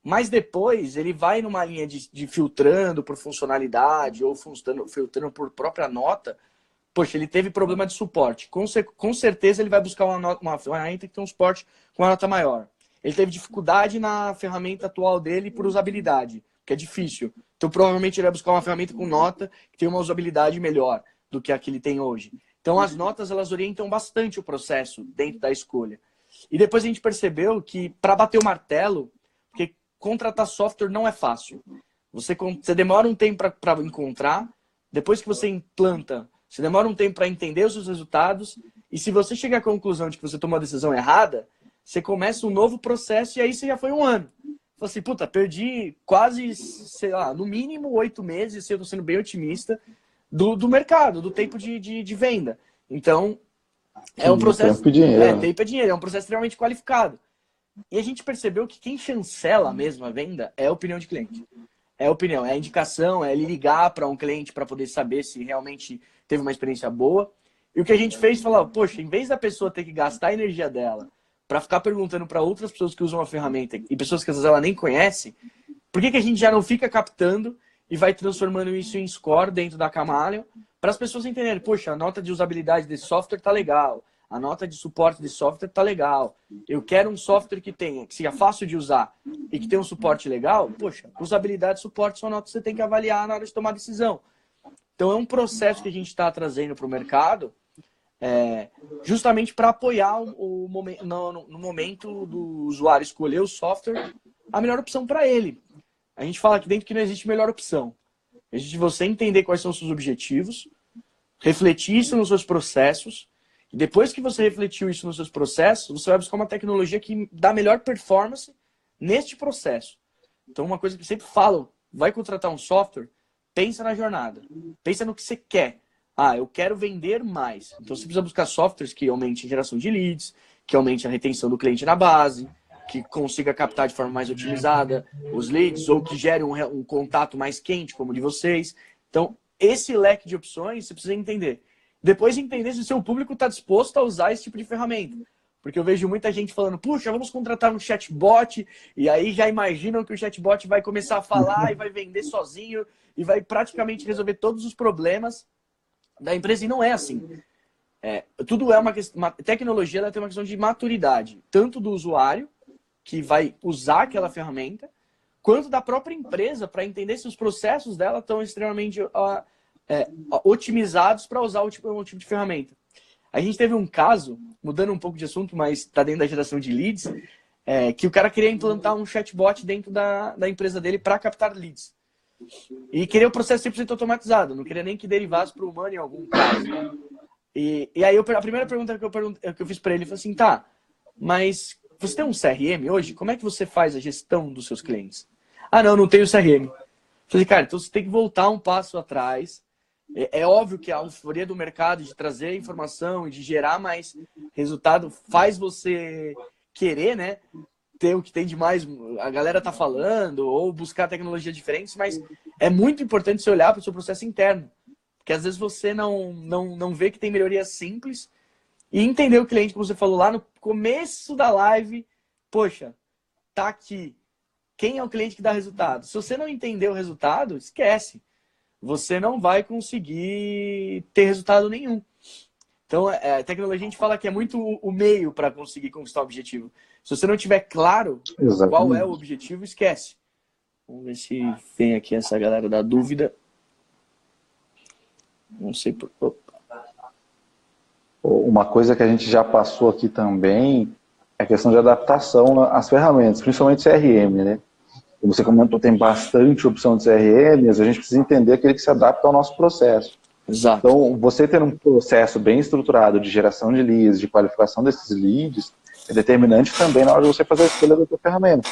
Mas depois, ele vai numa linha de filtrando por funcionalidade ou filtrando por própria nota. Poxa, ele teve problema de suporte. Com certeza, ele vai buscar uma ferramenta que tem um suporte com uma nota maior. Ele teve dificuldade na ferramenta atual dele por usabilidade, que é difícil. Então, provavelmente, ele vai buscar uma ferramenta com nota que tem uma usabilidade melhor do que a que ele tem hoje. Então, as notas, elas orientam bastante o processo dentro da escolha. E depois a gente percebeu que, para bater o martelo, porque contratar software não é fácil. Você demora um tempo para encontrar, depois que você implanta, você demora um tempo para entender os seus resultados, e se você chegar à conclusão de que você tomou a decisão errada, você começa um novo processo e aí você já foi um ano. Falei assim, puta, perdi quase, sei lá, no mínimo 8 meses, se eu tô sendo bem otimista, do mercado, do tempo de venda. Então, é um processo... Tempo e dinheiro. Tempo e dinheiro, é um processo extremamente qualificado. E a gente percebeu que quem chancela mesmo a venda é a opinião de cliente. É a opinião, é a indicação, é ele ligar para um cliente para poder saber se realmente teve uma experiência boa. E o que a gente fez, falar, poxa, em vez da pessoa ter que gastar a energia dela para ficar perguntando para outras pessoas que usam a ferramenta e pessoas que às vezes ela nem conhece, por que a gente já não fica captando e vai transformando isso em score dentro da Camaleon para as pessoas entenderem, poxa, a nota de usabilidade desse software tá legal, a nota de suporte desse software tá legal, eu quero um software que seja fácil de usar e que tenha um suporte legal, poxa, usabilidade e suporte são notas que você tem que avaliar na hora de tomar decisão. Então é um processo que a gente está trazendo para o mercado, justamente para apoiar no momento do usuário escolher o software, a melhor opção para ele. A gente fala aqui dentro que não existe melhor opção. Existe você entender quais são os seus objetivos, refletir isso nos seus processos, e depois que você refletiu isso nos seus processos, você vai buscar uma tecnologia que dá melhor performance neste processo. Então, uma coisa que eu sempre falo, vai contratar um software, pensa na jornada, pensa no que você quer. Ah, eu quero vender mais. Então você precisa buscar softwares que aumentem a geração de leads, que aumente a retenção do cliente na base, que consiga captar de forma mais otimizada os leads, ou que gere um contato mais quente, como o de vocês. Então, esse leque de opções você precisa entender. Depois entender se o seu público está disposto a usar esse tipo de ferramenta. Porque eu vejo muita gente falando, puxa, vamos contratar um chatbot, e aí já imaginam que o chatbot vai começar a falar e vai vender sozinho, e vai praticamente resolver todos os problemas da empresa, e não é assim. Tudo é uma tecnologia, ela tem uma questão de maturidade, tanto do usuário, que vai usar aquela ferramenta, quanto da própria empresa, para entender se os processos dela estão extremamente otimizados para usar um tipo de ferramenta. A gente teve um caso, mudando um pouco de assunto, mas está dentro da geração de leads, que o cara queria implantar um chatbot dentro da empresa dele para captar leads. E queria o processo 100% automatizado, não queria nem que derivasse para o humano em algum caso. E aí a primeira pergunta que eu fiz para ele foi assim, tá, mas você tem um CRM hoje? Como é que você faz a gestão dos seus clientes? Ah, não tenho CRM. Eu falei, cara, então você tem que voltar um passo atrás. É óbvio que a euforia do mercado de trazer informação e de gerar mais resultado faz você querer, né? Ter o que tem de mais, a galera tá falando, ou buscar tecnologias diferentes, mas é muito importante você olhar para o seu processo interno. Porque às vezes você não vê que tem melhorias simples e entender o cliente, como você falou lá no começo da live, poxa, tá aqui. Quem é o cliente que dá resultado? Se você não entender o resultado, esquece. Você não vai conseguir ter resultado nenhum. Então, a tecnologia, a gente fala que é muito o meio para conseguir conquistar o objetivo. Se você não tiver claro qual é o objetivo, esquece. Vamos ver se tem aqui essa galera da dúvida. Não sei por... Opa. Uma coisa que a gente já passou aqui também é a questão de adaptação às ferramentas, principalmente CRM, né? Você comentou, tem bastante opção de CRMs, a gente precisa entender aquele que se adapta ao nosso processo. Exato. Então, você ter um processo bem estruturado de geração de leads, de qualificação desses leads, é determinante também na hora de você fazer a escolha da sua ferramenta.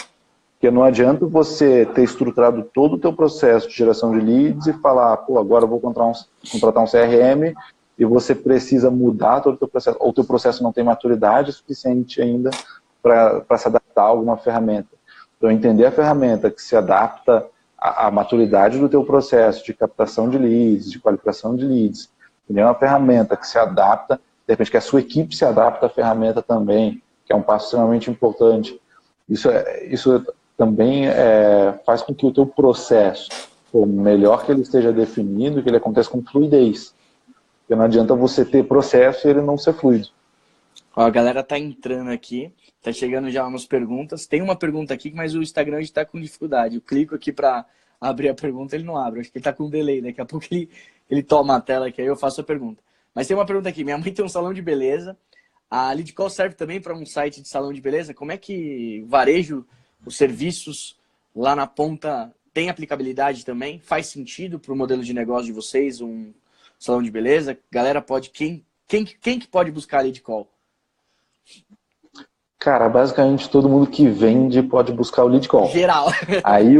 Porque não adianta você ter estruturado todo o teu processo de geração de leads e falar, pô, agora eu vou contratar um CRM e você precisa mudar todo o teu processo, ou o teu processo não tem maturidade suficiente ainda para se adaptar a alguma ferramenta. Então, entender a ferramenta que se adapta à maturidade do teu processo de captação de leads, de qualificação de leads, entender uma ferramenta que se adapta, de repente que a sua equipe se adapta à ferramenta também, que é um passo extremamente importante. Isso também faz com que o teu processo, por melhor que ele esteja definido, que ele aconteça com fluidez. Porque não adianta você ter processo e ele não ser fluido. Ó, a galera tá entrando aqui, tá chegando já umas perguntas. Tem uma pergunta aqui, mas o Instagram está com dificuldade. Eu clico aqui para abrir a pergunta, ele não abre. Acho que ele tá com um delay. Daqui a pouco ele toma a tela que aí eu faço a pergunta. Mas tem uma pergunta aqui. Minha mãe tem um salão de beleza. A Leadcall serve também para um site de salão de beleza? Como é que varejo, os serviços lá na ponta tem aplicabilidade também? Faz sentido para o modelo de negócio de vocês, um salão de beleza? Galera pode... Quem que pode buscar a Leadcall? Cara, basicamente todo mundo que vende pode buscar o lead call. Geral. Aí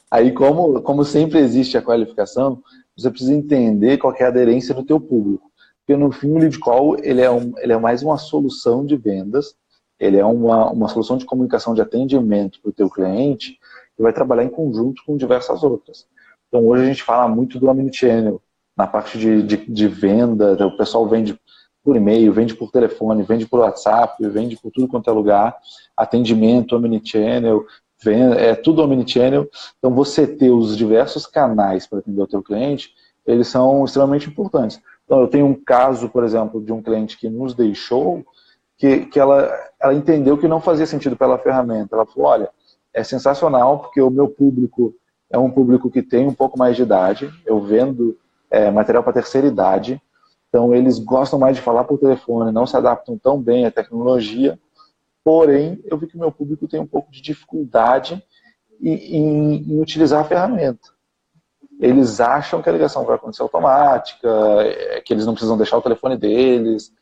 Aí como sempre existe a qualificação, você precisa entender qual que é a aderência do teu público. Porque no fim o lead call ele é mais uma solução de vendas, ele é uma solução de comunicação de atendimento para o teu cliente que vai trabalhar em conjunto com diversas outras. Então hoje a gente fala muito do omnichannel, na parte de venda, o pessoal vende por e-mail, vende por telefone, vende por WhatsApp, vende por tudo quanto é lugar, atendimento, omnichannel, é tudo omnichannel. Então você ter os diversos canais para atender o teu cliente, eles são extremamente importantes. Então eu tenho um caso, por exemplo, de um cliente que nos deixou, que ela entendeu que não fazia sentido pela ferramenta. Ela falou, olha, é sensacional porque o meu público é um público que tem um pouco mais de idade, eu vendo material para terceira idade, então, eles gostam mais de falar por telefone, não se adaptam tão bem à tecnologia, porém, eu vi que o meu público tem um pouco de dificuldade em utilizar a ferramenta. Eles acham que a ligação vai acontecer automática, que eles não precisam deixar o telefone deles.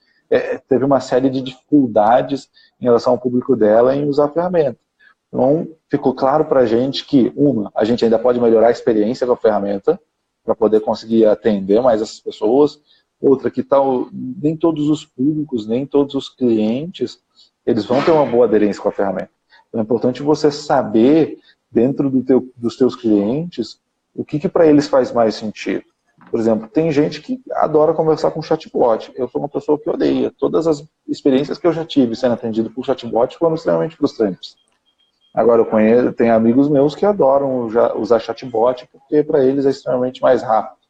Teve uma série de dificuldades em relação ao público dela em usar a ferramenta. Então, ficou claro para a gente que, a gente ainda pode melhorar a experiência com a ferramenta, para poder conseguir atender mais essas pessoas. Outra que nem todos os públicos, nem todos os clientes, eles vão ter uma boa aderência com a ferramenta. Então é importante você saber, dentro dos teus clientes, o que para eles faz mais sentido. Por exemplo, tem gente que adora conversar com chatbot. Eu sou uma pessoa que odeia. Todas as experiências que eu já tive sendo atendido por chatbot foram extremamente frustrantes. Agora, tenho amigos meus que adoram usar chatbot, porque para eles é extremamente mais rápido.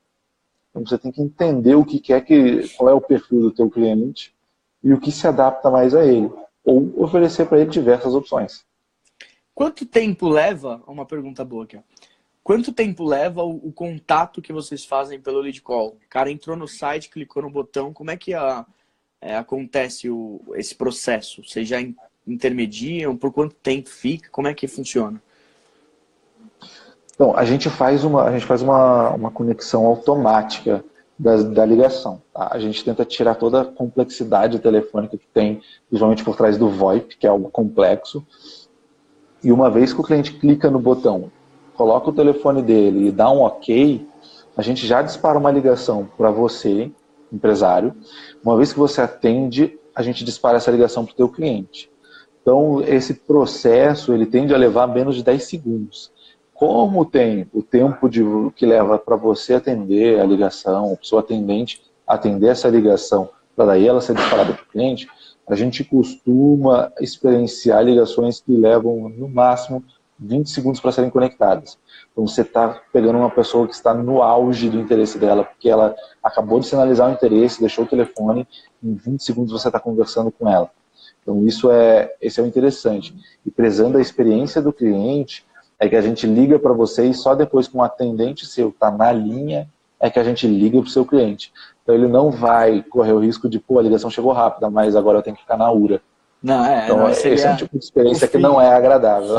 Então você tem que entender qual é o perfil do teu cliente e o que se adapta mais a ele. Ou oferecer para ele diversas opções. Quanto tempo leva, uma pergunta boa aqui, ó. Quanto tempo leva o contato que vocês fazem pelo lead call? O cara entrou no site, clicou no botão, como é que acontece esse processo? Vocês já intermediam? Por quanto tempo fica? Como é que funciona? Então, a gente faz uma conexão automática da ligação. Tá? A gente tenta tirar toda a complexidade telefônica que tem, principalmente por trás do VoIP, que é algo complexo. E uma vez que o cliente clica no botão, coloca o telefone dele e dá um OK, a gente já dispara uma ligação para você, empresário. Uma vez que você atende, a gente dispara essa ligação para o teu cliente. Então, esse processo ele tende a levar menos de 10 segundos. Como tem o tempo que leva para você atender a ligação, a pessoa atendente atender essa ligação, para daí ela ser disparada para o cliente, a gente costuma experienciar ligações que levam, no máximo, 20 segundos para serem conectadas. Então você está pegando uma pessoa que está no auge do interesse dela, porque ela acabou de sinalizar o interesse, deixou o telefone, em 20 segundos você está conversando com ela. Então esse é o interessante. E prezando a experiência do cliente, é que a gente liga para você e só depois que um atendente seu está na linha é que a gente liga para o seu cliente. Então ele não vai correr o risco de, a ligação chegou rápida, mas agora eu tenho que ficar na URA. Não, Então, não esse é um seria tipo de o experiência que fim. não é agradável.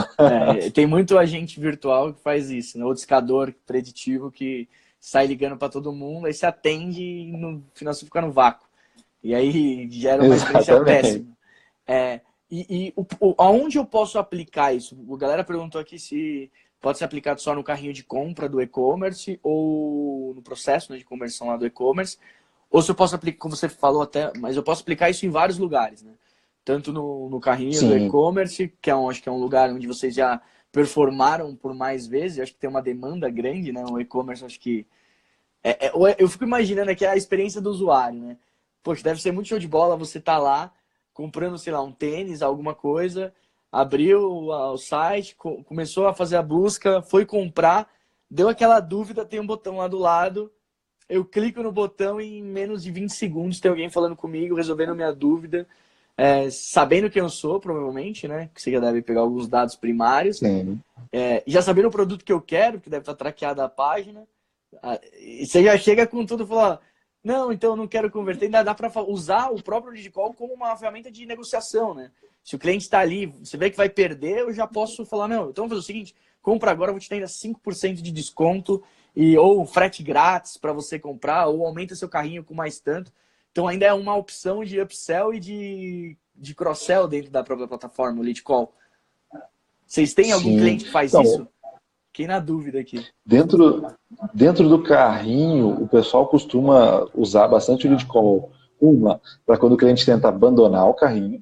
Tem muito agente virtual que faz isso, né? Ou discador preditivo que sai ligando para todo mundo, aí você atende e no final você fica no vácuo. E aí gera uma experiência Exatamente. péssima. Aonde eu posso aplicar isso? A galera perguntou aqui se pode ser aplicado só no carrinho de compra do e-commerce ou no processo, né, de conversão lá do e-commerce, ou se eu posso aplicar, como você falou até, mas eu posso aplicar isso em vários lugares, né? Tanto no carrinho do Sim, e-commerce, que acho que é um lugar onde vocês já performaram por mais vezes, acho que tem uma demanda grande, né? O e-commerce, acho que eu fico imaginando aqui a experiência do usuário, né? Poxa, deve ser muito show de bola você tá lá comprando, sei lá, um tênis, alguma coisa, abriu o site, começou a fazer a busca, foi comprar, deu aquela dúvida, tem um botão lá do lado, eu clico no botão e em menos de 20 segundos tem alguém falando comigo, resolvendo minha dúvida, sabendo quem eu sou, provavelmente, né? Que você já deve pegar alguns dados primários, sim. já sabendo o produto que eu quero, que deve estar traqueada a página. E você já chega com tudo e fala, não, então eu não quero converter. Ainda dá para usar o próprio lead call como uma ferramenta de negociação, né? Se o cliente está ali, você vê que vai perder, eu já posso falar, não, então vamos fazer o seguinte, compra agora, eu vou te dar ainda 5% de desconto, ou frete grátis para você comprar, ou aumenta seu carrinho com mais tanto. Então ainda é uma opção de upsell e de cross-sell dentro da própria plataforma, o lead call. Vocês têm algum Sim. cliente que faz Então, isso? Fiquei na dúvida aqui. dentro, dentro do carrinho, o pessoal costuma usar bastante o lead call. Uma, para quando o cliente tenta abandonar o carrinho.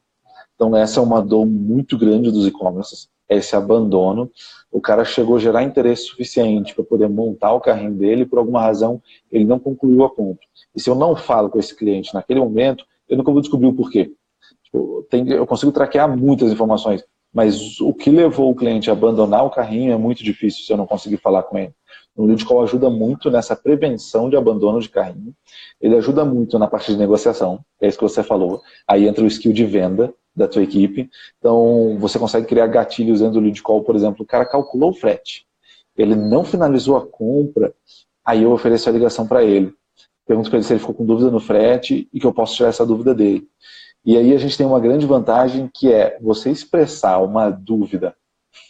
Então, essa é uma dor muito grande dos e-commerces, esse abandono. O cara chegou a gerar interesse suficiente para poder montar o carrinho dele, e por alguma razão ele não concluiu a compra. E se eu não falo com esse cliente naquele momento, eu nunca vou descobrir o porquê. Tipo, eu consigo traquear muitas informações, mas o que levou o cliente a abandonar o carrinho é muito difícil se eu não conseguir falar com ele. O lead call ajuda muito nessa prevenção de abandono de carrinho. Ele ajuda muito na parte de negociação, é isso que você falou. Aí entra o skill de venda da tua equipe. Então, você consegue criar gatilhos dentro do lead call, por exemplo, o cara calculou o frete. Ele não finalizou a compra, aí eu ofereço a ligação para ele. Pergunto para ele se ele ficou com dúvida no frete e que eu posso tirar essa dúvida dele. E aí a gente tem uma grande vantagem que é você expressar uma dúvida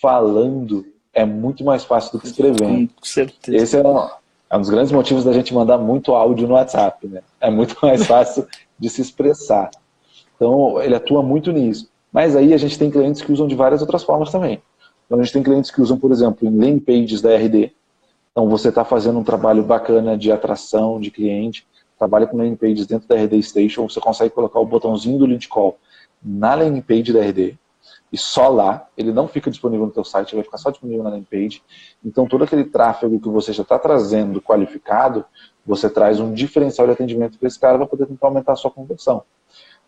falando é muito mais fácil do que escrevendo. Com certeza. Esse é um dos grandes motivos da gente mandar muito áudio no WhatsApp, né? É muito mais fácil de se expressar. Então, ele atua muito nisso. Mas aí a gente tem clientes que usam de várias outras formas também. Então, a gente tem clientes que usam, por exemplo, em landing pages da RD. Então, você está fazendo um trabalho bacana de atração de cliente, trabalha com landing pages dentro da RD Station, você consegue colocar o botãozinho do lead call na landing page da RD, e só lá, ele não fica disponível no teu site, ele vai ficar só disponível na landing page. Então, todo aquele tráfego que você já está trazendo qualificado, você traz um diferencial de atendimento para esse cara para poder tentar aumentar a sua conversão.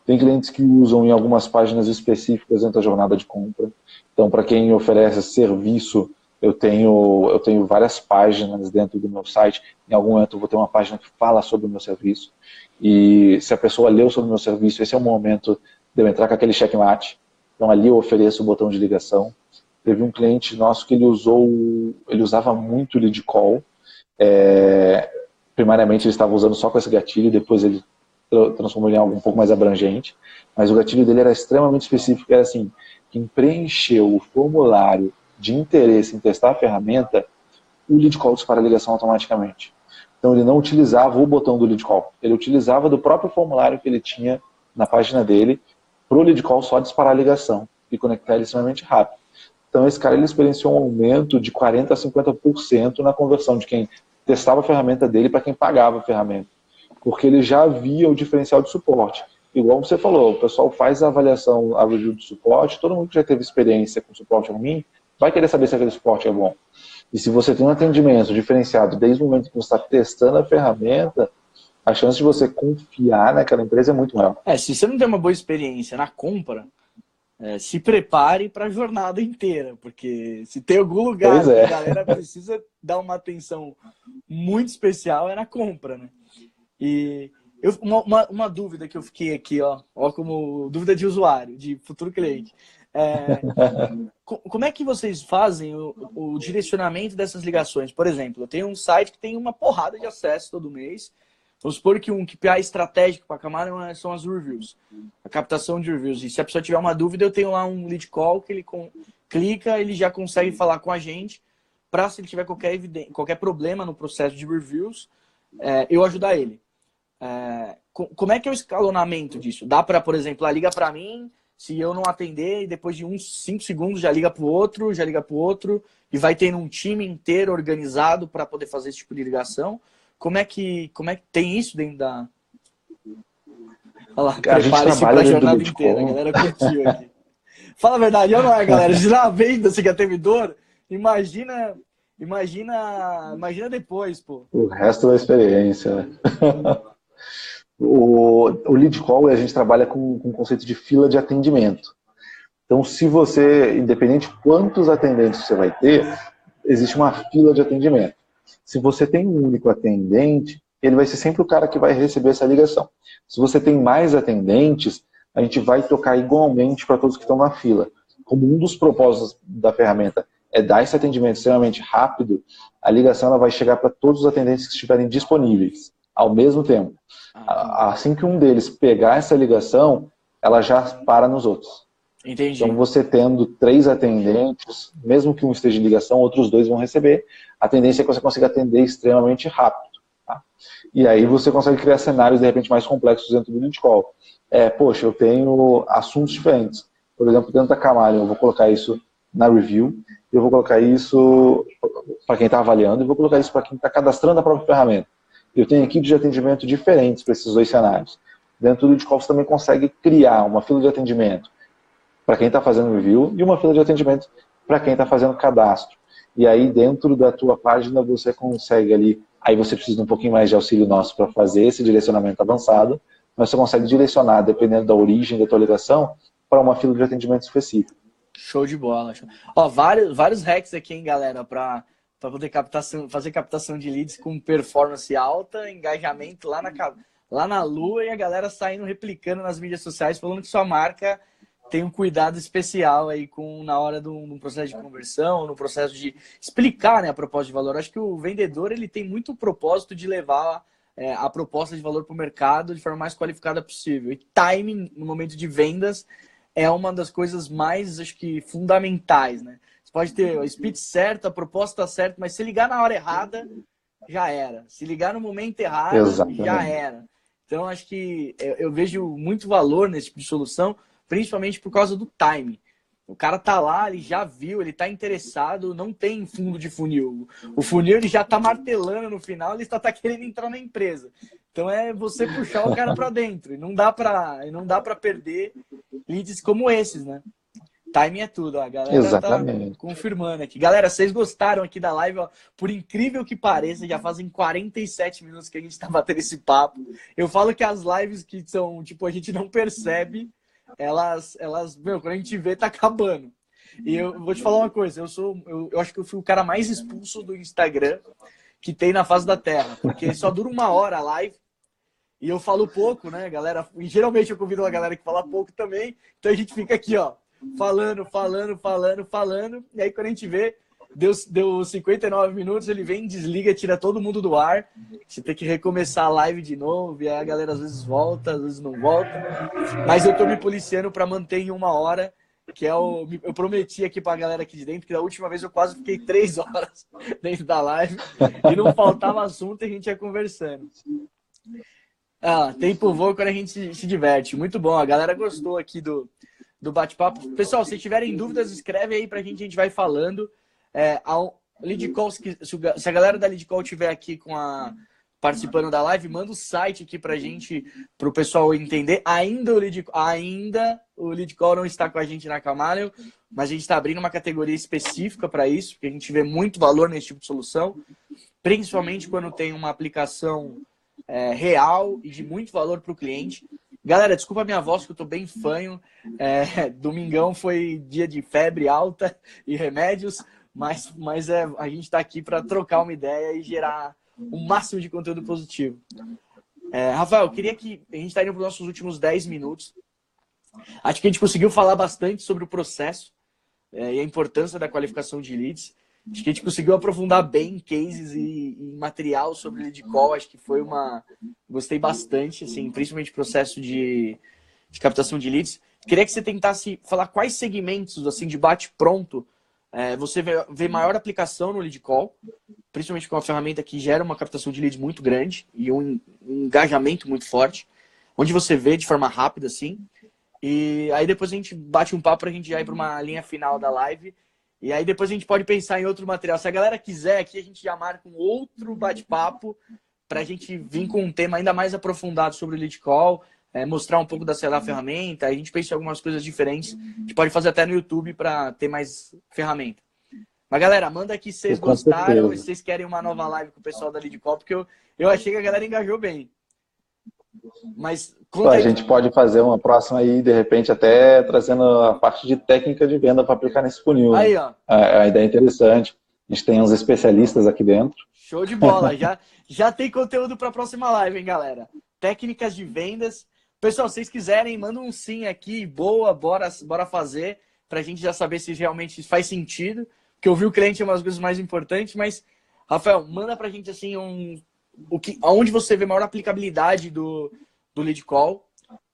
Tem clientes que usam em algumas páginas específicas dentro da jornada de compra. Então, para quem oferece serviço, eu tenho várias páginas dentro do meu site. Em algum momento eu vou ter uma página que fala sobre o meu serviço. E se a pessoa leu sobre o meu serviço, esse é o momento de eu entrar com aquele checkmate. Então, ali eu ofereço o botão de ligação. Teve um cliente nosso que ele usava muito o lead call. Primariamente ele estava usando só com esse gatilho, depois ele transformou em algo um pouco mais abrangente, mas o gatilho dele era extremamente específico, era assim, quem preencheu o formulário de interesse em testar a ferramenta, o lead call dispara a ligação automaticamente. Então ele não utilizava o botão do lead call, ele utilizava do próprio formulário que ele tinha na página dele, para o lead call só disparar a ligação e conectar ele extremamente rápido. Então esse cara ele experienciou um aumento de 40% a 50% na conversão de quem testava a ferramenta dele para quem pagava a ferramenta, porque ele já via o diferencial de suporte. Igual você falou, o pessoal faz a avaliação, a review de suporte, todo mundo que já teve experiência com suporte ruim vai querer saber se aquele suporte é bom. E se você tem um atendimento diferenciado desde o momento que você está testando a ferramenta, a chance de você confiar naquela empresa é muito maior. Se você não tem uma boa experiência na compra, se prepare para a jornada inteira, porque se tem algum lugar Pois que a é. galera precisa dar uma atenção muito especial é na compra, né? E uma dúvida que eu fiquei aqui, ó como dúvida de usuário, de futuro cliente. Como é que vocês fazem o direcionamento dessas ligações? Por exemplo, eu tenho um site que tem uma porrada de acessos todo mês, Vamos supor que um KPI estratégico para a Camada são as reviews, a captação de reviews. E se a pessoa tiver uma dúvida, eu tenho lá um lead call que ele clica, ele já consegue falar com a gente para, se ele tiver qualquer problema no processo de reviews, eu ajudar ele. Como é que é o escalonamento disso? Dá para, por exemplo, liga para mim, se eu não atender, e depois de uns 5 segundos já liga para o outro, e vai tendo um time inteiro organizado para poder fazer esse tipo de ligação. Como é que tem isso dentro da... Olha lá, prepare-se para a jornada inteira, a galera curtiu aqui. Fala a verdade, eu não é, galera? Se na venda você já teve dor, imagina depois, pô. O resto da experiência, né? O lead call, a gente trabalha com o conceito de fila de atendimento. Então, se você, independente de quantos atendentes você vai ter, existe uma fila de atendimento. Se você tem um único atendente, ele vai ser sempre o cara que vai receber essa ligação. Se você tem mais atendentes, a gente vai tocar igualmente para todos que estão na fila. Como um dos propósitos da ferramenta é dar esse atendimento extremamente rápido, a ligação ela vai chegar para todos os atendentes que estiverem disponíveis ao mesmo tempo. Assim que um deles pegar essa ligação, ela já para nos outros. Entendi. Então, você tendo 3 atendentes, mesmo que um esteja em ligação, outros 2 vão receber. A tendência é que você consiga atender extremamente rápido. Tá? E aí você consegue criar cenários, de repente, mais complexos dentro do lead call. Poxa, eu tenho assuntos diferentes. Por exemplo, dentro da Camada, eu vou colocar isso na review, eu vou colocar isso para quem está avaliando, e vou colocar isso para quem está cadastrando a própria ferramenta. Eu tenho equipes de atendimento diferentes para esses 2 cenários. Dentro do lead call, você também consegue criar uma fila de atendimento para quem está fazendo review e uma fila de atendimento para quem está fazendo cadastro. E aí, dentro da tua página, você consegue ali, aí você precisa de um pouquinho mais de auxílio nosso para fazer esse direcionamento avançado, mas você consegue direcionar, dependendo da origem da tua ligação, para uma fila de atendimento específico. Show de bola. Ó, vários hacks aqui, hein, galera, para poder fazer captação de leads com performance alta, engajamento lá na lua, e a galera saindo replicando nas mídias sociais, falando que sua marca tem um cuidado especial aí na hora do processo de conversão, no processo de explicar, né, a proposta de valor. Acho que o vendedor ele tem muito o propósito de levar a proposta de valor para o mercado de forma mais qualificada possível. E timing no momento de vendas é uma das coisas mais, acho que, fundamentais, né? Você pode ter o speech certo, a proposta certa, mas se ligar na hora errada, já era. Se ligar no momento errado, Exatamente. Já era. Então, acho que eu vejo muito valor nesse tipo de solução, principalmente por causa do time. O cara tá lá, ele já viu, ele tá interessado, não tem fundo de funil. O funil ele já tá martelando no final, ele tá querendo entrar na empresa. Então é você puxar o cara para dentro. E não dá para perder leads como esses, né? Timing é tudo, ó. A galera Exatamente. Tá confirmando aqui. Galera, vocês gostaram aqui da live, ó. Por incrível que pareça, já fazem 47 minutos que a gente tá batendo esse papo. Eu falo que as lives que são, tipo, a gente não percebe, elas, meu, quando a gente vê, tá acabando. E eu vou te falar uma coisa, eu acho que eu fui o cara mais expulso do Instagram que tem na face da Terra, porque só dura 1 hora a live e eu falo pouco, né, galera? E geralmente eu convido uma galera que fala pouco também, então a gente fica aqui, ó, falando, e aí quando a gente vê, deu 59 minutos, ele vem, desliga, tira todo mundo do ar, você tem que recomeçar a live de novo, e aí a galera às vezes volta, às vezes não volta, mas eu tô me policiando para manter em 1 hora, que eu prometi aqui pra galera aqui de dentro, que da última vez eu quase fiquei 3 horas dentro da live, e não faltava assunto e a gente ia conversando. Tempo voa quando a gente se diverte, muito bom, a galera gostou aqui do bate-papo. Pessoal, se tiverem dúvidas, escreve aí pra gente vai falando. Lead Call, se a galera da Lead Call estiver aqui participando da live, manda o site aqui pra gente, pro pessoal entender. Ainda o Lead Call não está com a gente na Camaleon, mas a gente está abrindo uma categoria específica para isso, porque a gente vê muito valor nesse tipo de solução, principalmente quando tem uma aplicação real e de muito valor para o cliente. Galera, desculpa a minha voz, que eu tô bem fanho. Domingão foi dia de febre alta e remédios, mas a gente está aqui para trocar uma ideia e gerar o máximo de conteúdo positivo. Rafael, eu queria que a gente está indo para os nossos últimos 10 minutos. Acho que a gente conseguiu falar bastante sobre o processo e a importância da qualificação de leads. Acho que a gente conseguiu aprofundar bem em cases e material sobre lead call. Acho que foi uma... Gostei bastante, assim, principalmente processo de captação de leads. Queria que você tentasse falar quais segmentos, assim, de bate-pronto, você vê maior aplicação no lead call, principalmente com uma ferramenta que gera uma captação de leads muito grande e um engajamento muito forte, onde você vê de forma rápida, assim. E aí depois a gente bate um papo pra gente já ir para uma linha final da live. E aí depois a gente pode pensar em outro material. Se a galera quiser aqui, a gente já marca um outro bate-papo pra gente vir com um tema ainda mais aprofundado sobre o lead call, mostrar um pouco da ferramenta. A gente pensa em algumas coisas diferentes. A gente pode fazer até no YouTube para ter mais ferramenta. Mas galera, manda aqui se vocês Com gostaram e certeza. se vocês querem uma nova live com o pessoal da lead call, porque eu achei que a galera engajou bem. Mas Pô, conta a aí. gente pode fazer uma próxima aí, de repente, até trazendo a parte de técnica de venda para aplicar nesse funil, né? Aí, ó. A ideia é interessante. A gente tem uns especialistas aqui dentro. Show de bola. Já tem conteúdo para a próxima live, hein, galera? Técnicas de vendas. Pessoal, se vocês quiserem, manda um sim aqui. Boa, bora fazer. Para a gente já saber se realmente faz sentido. Porque ouvir o cliente é uma das coisas mais importantes. Mas, Rafael, manda para a gente assim aonde você vê maior aplicabilidade do lead call.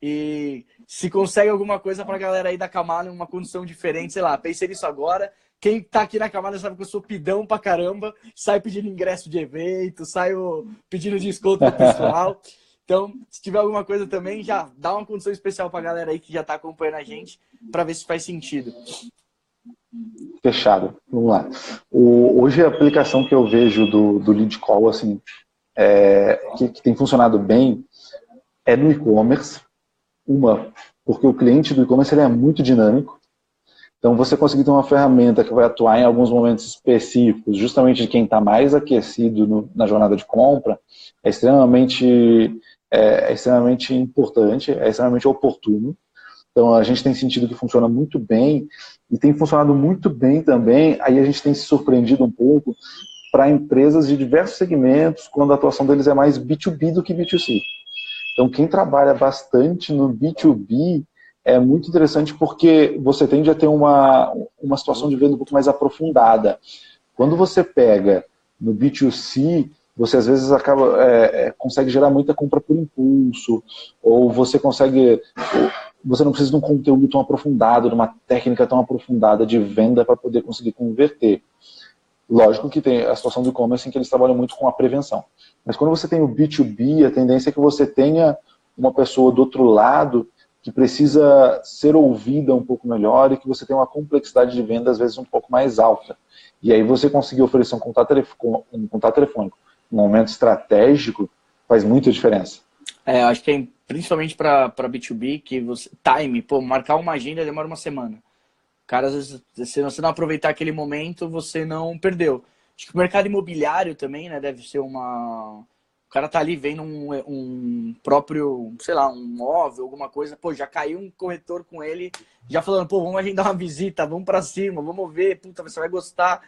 E se consegue alguma coisa para a galera aí da Camada, uma condição diferente. Sei lá, pensei nisso agora. Quem tá aqui na Camada sabe que eu sou pidão pra caramba. Sai pedindo ingresso de evento, saio pedindo desconto pro pessoal. Então, se tiver alguma coisa também, já dá uma condição especial pra galera aí que já tá acompanhando a gente, pra ver se faz sentido. Fechado. Vamos lá. Hoje a aplicação que eu vejo do lead call, assim, que tem funcionado bem, é no e-commerce. Porque o cliente do e-commerce ele é muito dinâmico. Então, você conseguir ter uma ferramenta que vai atuar em alguns momentos específicos, justamente de quem está mais aquecido na jornada de compra, é extremamente importante, é extremamente oportuno. Então, a gente tem sentido que funciona muito bem e tem funcionado muito bem também. Aí a gente tem se surpreendido um pouco para empresas de diversos segmentos, quando a atuação deles é mais B2B do que B2C. Então, quem trabalha bastante no B2B é muito interessante porque você tende a ter uma situação de venda um pouco mais aprofundada. Quando você pega no B2C, você às vezes consegue gerar muita compra por impulso, ou você não precisa de um conteúdo tão aprofundado, de uma técnica tão aprofundada de venda para poder conseguir converter. Lógico que tem a situação do e-commerce em que eles trabalham muito com a prevenção. Mas quando você tem o B2B, a tendência é que você tenha uma pessoa do outro lado que precisa ser ouvida um pouco melhor e que você tem uma complexidade de venda às vezes um pouco mais alta. E aí você conseguir oferecer um contato telefônico num momento estratégico faz muita diferença. Acho que principalmente para B2B, que marcar uma agenda demora uma semana. Cara, às vezes, se você não aproveitar aquele momento, você não perdeu. Acho que o mercado imobiliário também, né, deve ser uma... O cara tá ali vendo um próprio, sei lá, um móvel, alguma coisa. Pô, já caiu um corretor com ele, já falando, pô, vamos agendar uma visita, vamos para cima, vamos ver, puta, você vai gostar.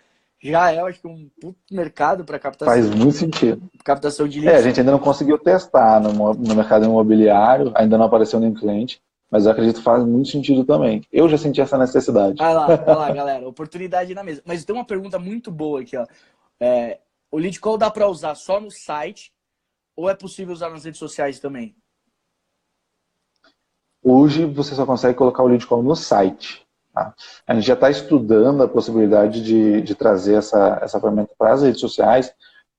Já eu acho que um puto mercado para Faz muito sentido. captação de A leads. gente ainda não conseguiu testar no mercado imobiliário, ainda não apareceu nenhum cliente, mas eu acredito que faz muito sentido também. Eu já senti essa necessidade. Vai lá, galera, oportunidade na mesa. Mas tem uma pergunta muito boa aqui, ó. O lead call dá para usar só no site ou é possível usar nas redes sociais também? Hoje você só consegue colocar o lead call no site. Tá? A gente já está estudando a possibilidade de trazer essa ferramenta para as redes sociais,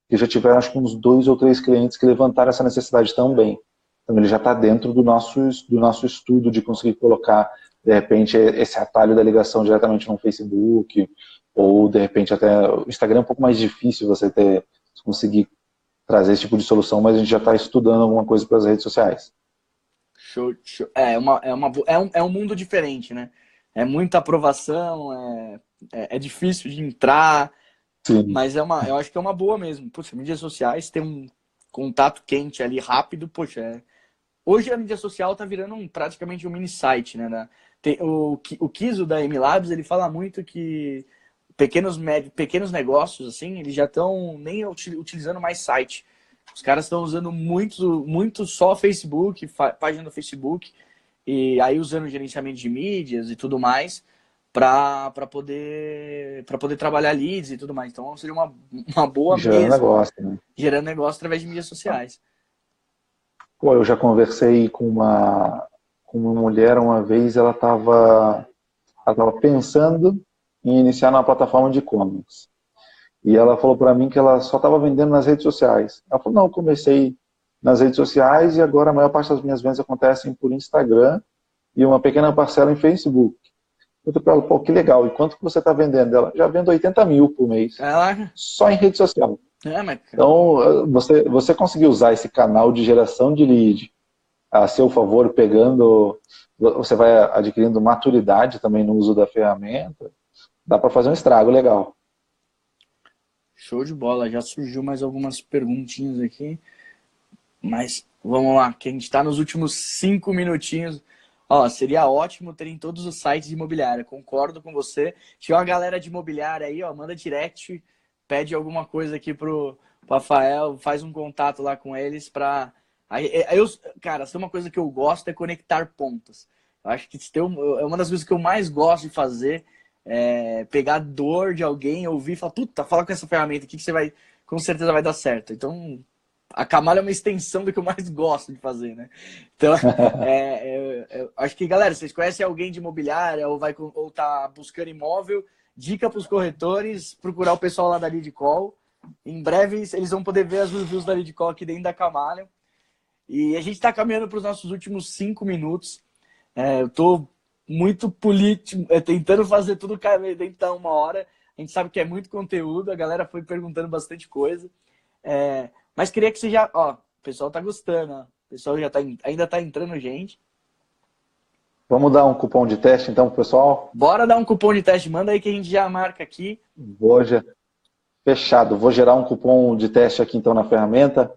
e já tiveram acho que uns 2 ou 3 clientes que levantaram essa necessidade também. Então ele já está dentro do nosso estudo de conseguir colocar, de repente, esse atalho da ligação diretamente no Facebook, ou de repente até o Instagram é um pouco mais difícil você conseguir trazer esse tipo de solução, mas a gente já está estudando alguma coisa para as redes sociais. Show. É um mundo diferente, né? É muita aprovação, é difícil de entrar, Sim. mas eu acho que é uma boa mesmo. Poxa, mídias sociais tem um contato quente ali, rápido, poxa. Hoje a mídia social tá virando praticamente um mini site, né? O Kiso da MLabs, ele fala muito que pequenos negócios, assim, eles já estão nem utilizando mais site. Os caras estão usando muito só Facebook, página do Facebook, e aí usando gerenciamento de mídias e tudo mais. para poder trabalhar leads e tudo mais. Então seria uma boa Gerando mesa, negócio, né? gerando negócio através de mídias sociais. Pô, eu já conversei com uma mulher uma vez, ela tava pensando em iniciar na plataforma de e-commerce. E ela falou para mim que ela só estava vendendo nas redes sociais. Ela falou, não, eu comecei nas redes sociais e agora a maior parte das minhas vendas acontecem por Instagram e uma pequena parcela em Facebook. Eu falei para ela, pô, que legal, e quanto que você está vendendo? Ela, já vendo 80 mil por mês, Ela, só em rede social. mas Então, você conseguir usar esse canal de geração de lead a seu favor, você vai adquirindo maturidade também no uso da ferramenta, dá para fazer um estrago legal. show de bola. Já surgiu mais algumas perguntinhas aqui. Mas vamos lá, que a gente está nos últimos 5 minutinhos. Ó, seria ótimo ter em todos os sites de imobiliária. Concordo com você. Se tiver uma galera de imobiliária aí, ó, manda direct, pede alguma coisa aqui pro Rafael, faz um contato lá com eles para cara, se tem uma coisa que eu gosto é conectar pontos. Eu acho que é uma das coisas que eu mais gosto de fazer, é pegar a dor de alguém, ouvir e falar, puta, fala com essa ferramenta aqui que você vai, com certeza vai dar certo. Então, a Camala é uma extensão do que eu mais gosto de fazer, né? Então, acho que, galera, vocês conhecem alguém de imobiliária ou tá buscando imóvel, dica para os corretores, procurar o pessoal lá da Lead Call. Em breve, eles vão poder ver as reviews da Lead Call aqui dentro da Camala. E a gente está caminhando para os nossos últimos 5 minutos. Eu estou muito político, tentando fazer tudo dentro da 1 hora. A gente sabe que é muito conteúdo, a galera foi perguntando bastante coisa. Mas queria que você já... Ó, o pessoal tá gostando, ó. O pessoal ainda tá entrando gente. Vamos dar um cupom de teste então pro pessoal? Bora dar um cupom de teste, manda aí que a gente já marca aqui. Fechado, vou gerar um cupom de teste aqui então na ferramenta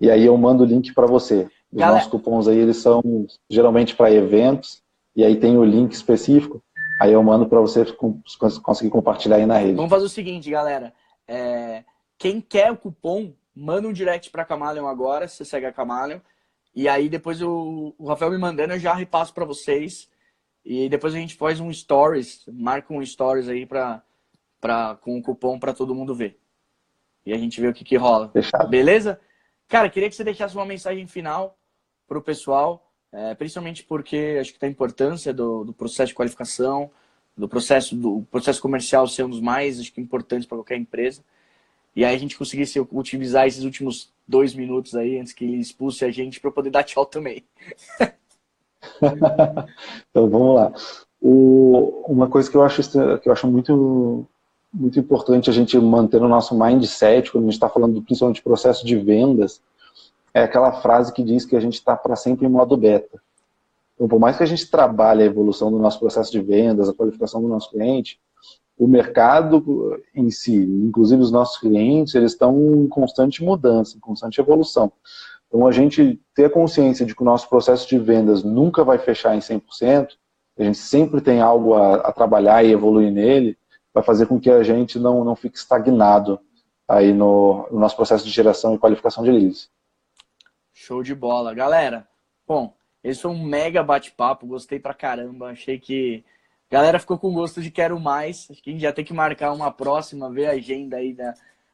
e aí eu mando o link para você. Os nossos cupons aí, eles são geralmente para eventos e aí tem o link específico, aí eu mando para você conseguir compartilhar aí na rede. Vamos fazer o seguinte, galera. Quem quer o cupom, manda um direct para a Camaleon agora, você segue a Camaleon. E aí depois o Rafael me mandando, eu já repasso para vocês. E depois a gente faz um stories, marca um stories aí com o cupom para todo mundo ver. E a gente vê o que rola. Fechado. Beleza? Cara, queria que você deixasse uma mensagem final pro pessoal, principalmente porque acho que tem a importância do processo de qualificação, do processo comercial ser um dos mais, acho que, importantes para qualquer empresa. E aí a gente conseguisse utilizar esses últimos 2 minutos aí, antes que ele expulse a gente, para poder dar tchau também. Então vamos lá. Uma coisa que eu acho muito, muito importante a gente manter no nosso mindset, quando a gente está falando principalmente de processo de vendas, é aquela frase que diz que a gente está para sempre em modo beta. Então, por mais que a gente trabalhe a evolução do nosso processo de vendas, a qualificação do nosso cliente, o mercado em si, inclusive os nossos clientes, eles estão em constante mudança, em constante evolução. Então, a gente ter a consciência de que o nosso processo de vendas nunca vai fechar em 100%, a gente sempre tem algo a trabalhar e evoluir nele, vai fazer com que a gente não fique estagnado aí no nosso processo de geração e qualificação de leads. Show de bola. Galera, bom, esse foi um mega bate-papo, gostei pra caramba, achei que a galera ficou com gosto de quero mais, acho que a gente já tem que marcar uma próxima, ver a agenda aí da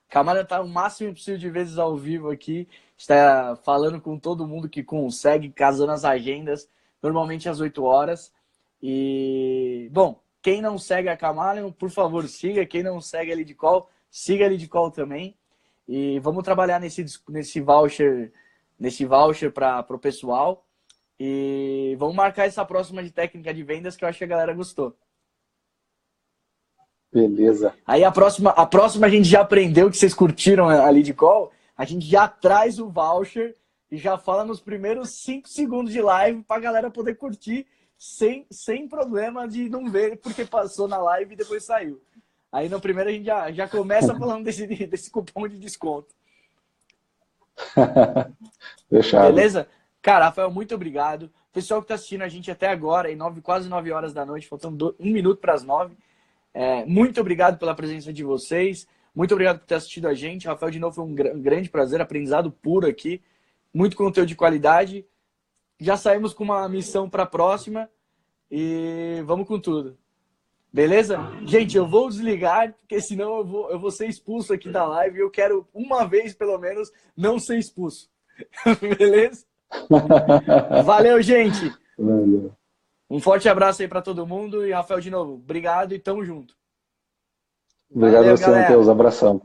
Camara, tá o máximo possível de vezes ao vivo aqui, está falando com todo mundo que consegue, casando as agendas, normalmente às 8 horas. E, bom, quem não segue a Camaleon, por favor, siga. Quem não segue a Lead Call, siga a Lead Call também. E vamos trabalhar nesse voucher para o pessoal. E vamos marcar essa próxima de técnica de vendas que eu acho que a galera gostou. Beleza. Aí a próxima a gente já aprendeu que vocês curtiram a Lead Call. A gente já traz o voucher e já fala nos primeiros 5 segundos de live para a galera poder curtir sem problema de não ver porque passou na live e depois saiu. Aí no primeiro a gente já começa falando desse cupom de desconto. Fechado. Beleza? Cara, Rafael, muito obrigado. Pessoal que está assistindo a gente até agora, quase 9 horas da noite, faltando 1 minuto para as 9. Muito obrigado pela presença de vocês. Muito obrigado por ter assistido a gente. Rafael, de novo, foi um grande prazer, aprendizado puro aqui. Muito conteúdo de qualidade. Já saímos com uma missão para a próxima e vamos com tudo. Beleza? Gente, eu vou desligar, porque senão eu vou ser expulso aqui da live e eu quero, uma vez pelo menos, não ser expulso. Beleza? Valeu, gente! Valeu. Um forte abraço aí pra todo mundo e Rafael, de novo, obrigado e tamo junto. Obrigado Valeu, a você, galera. Matheus. Abração.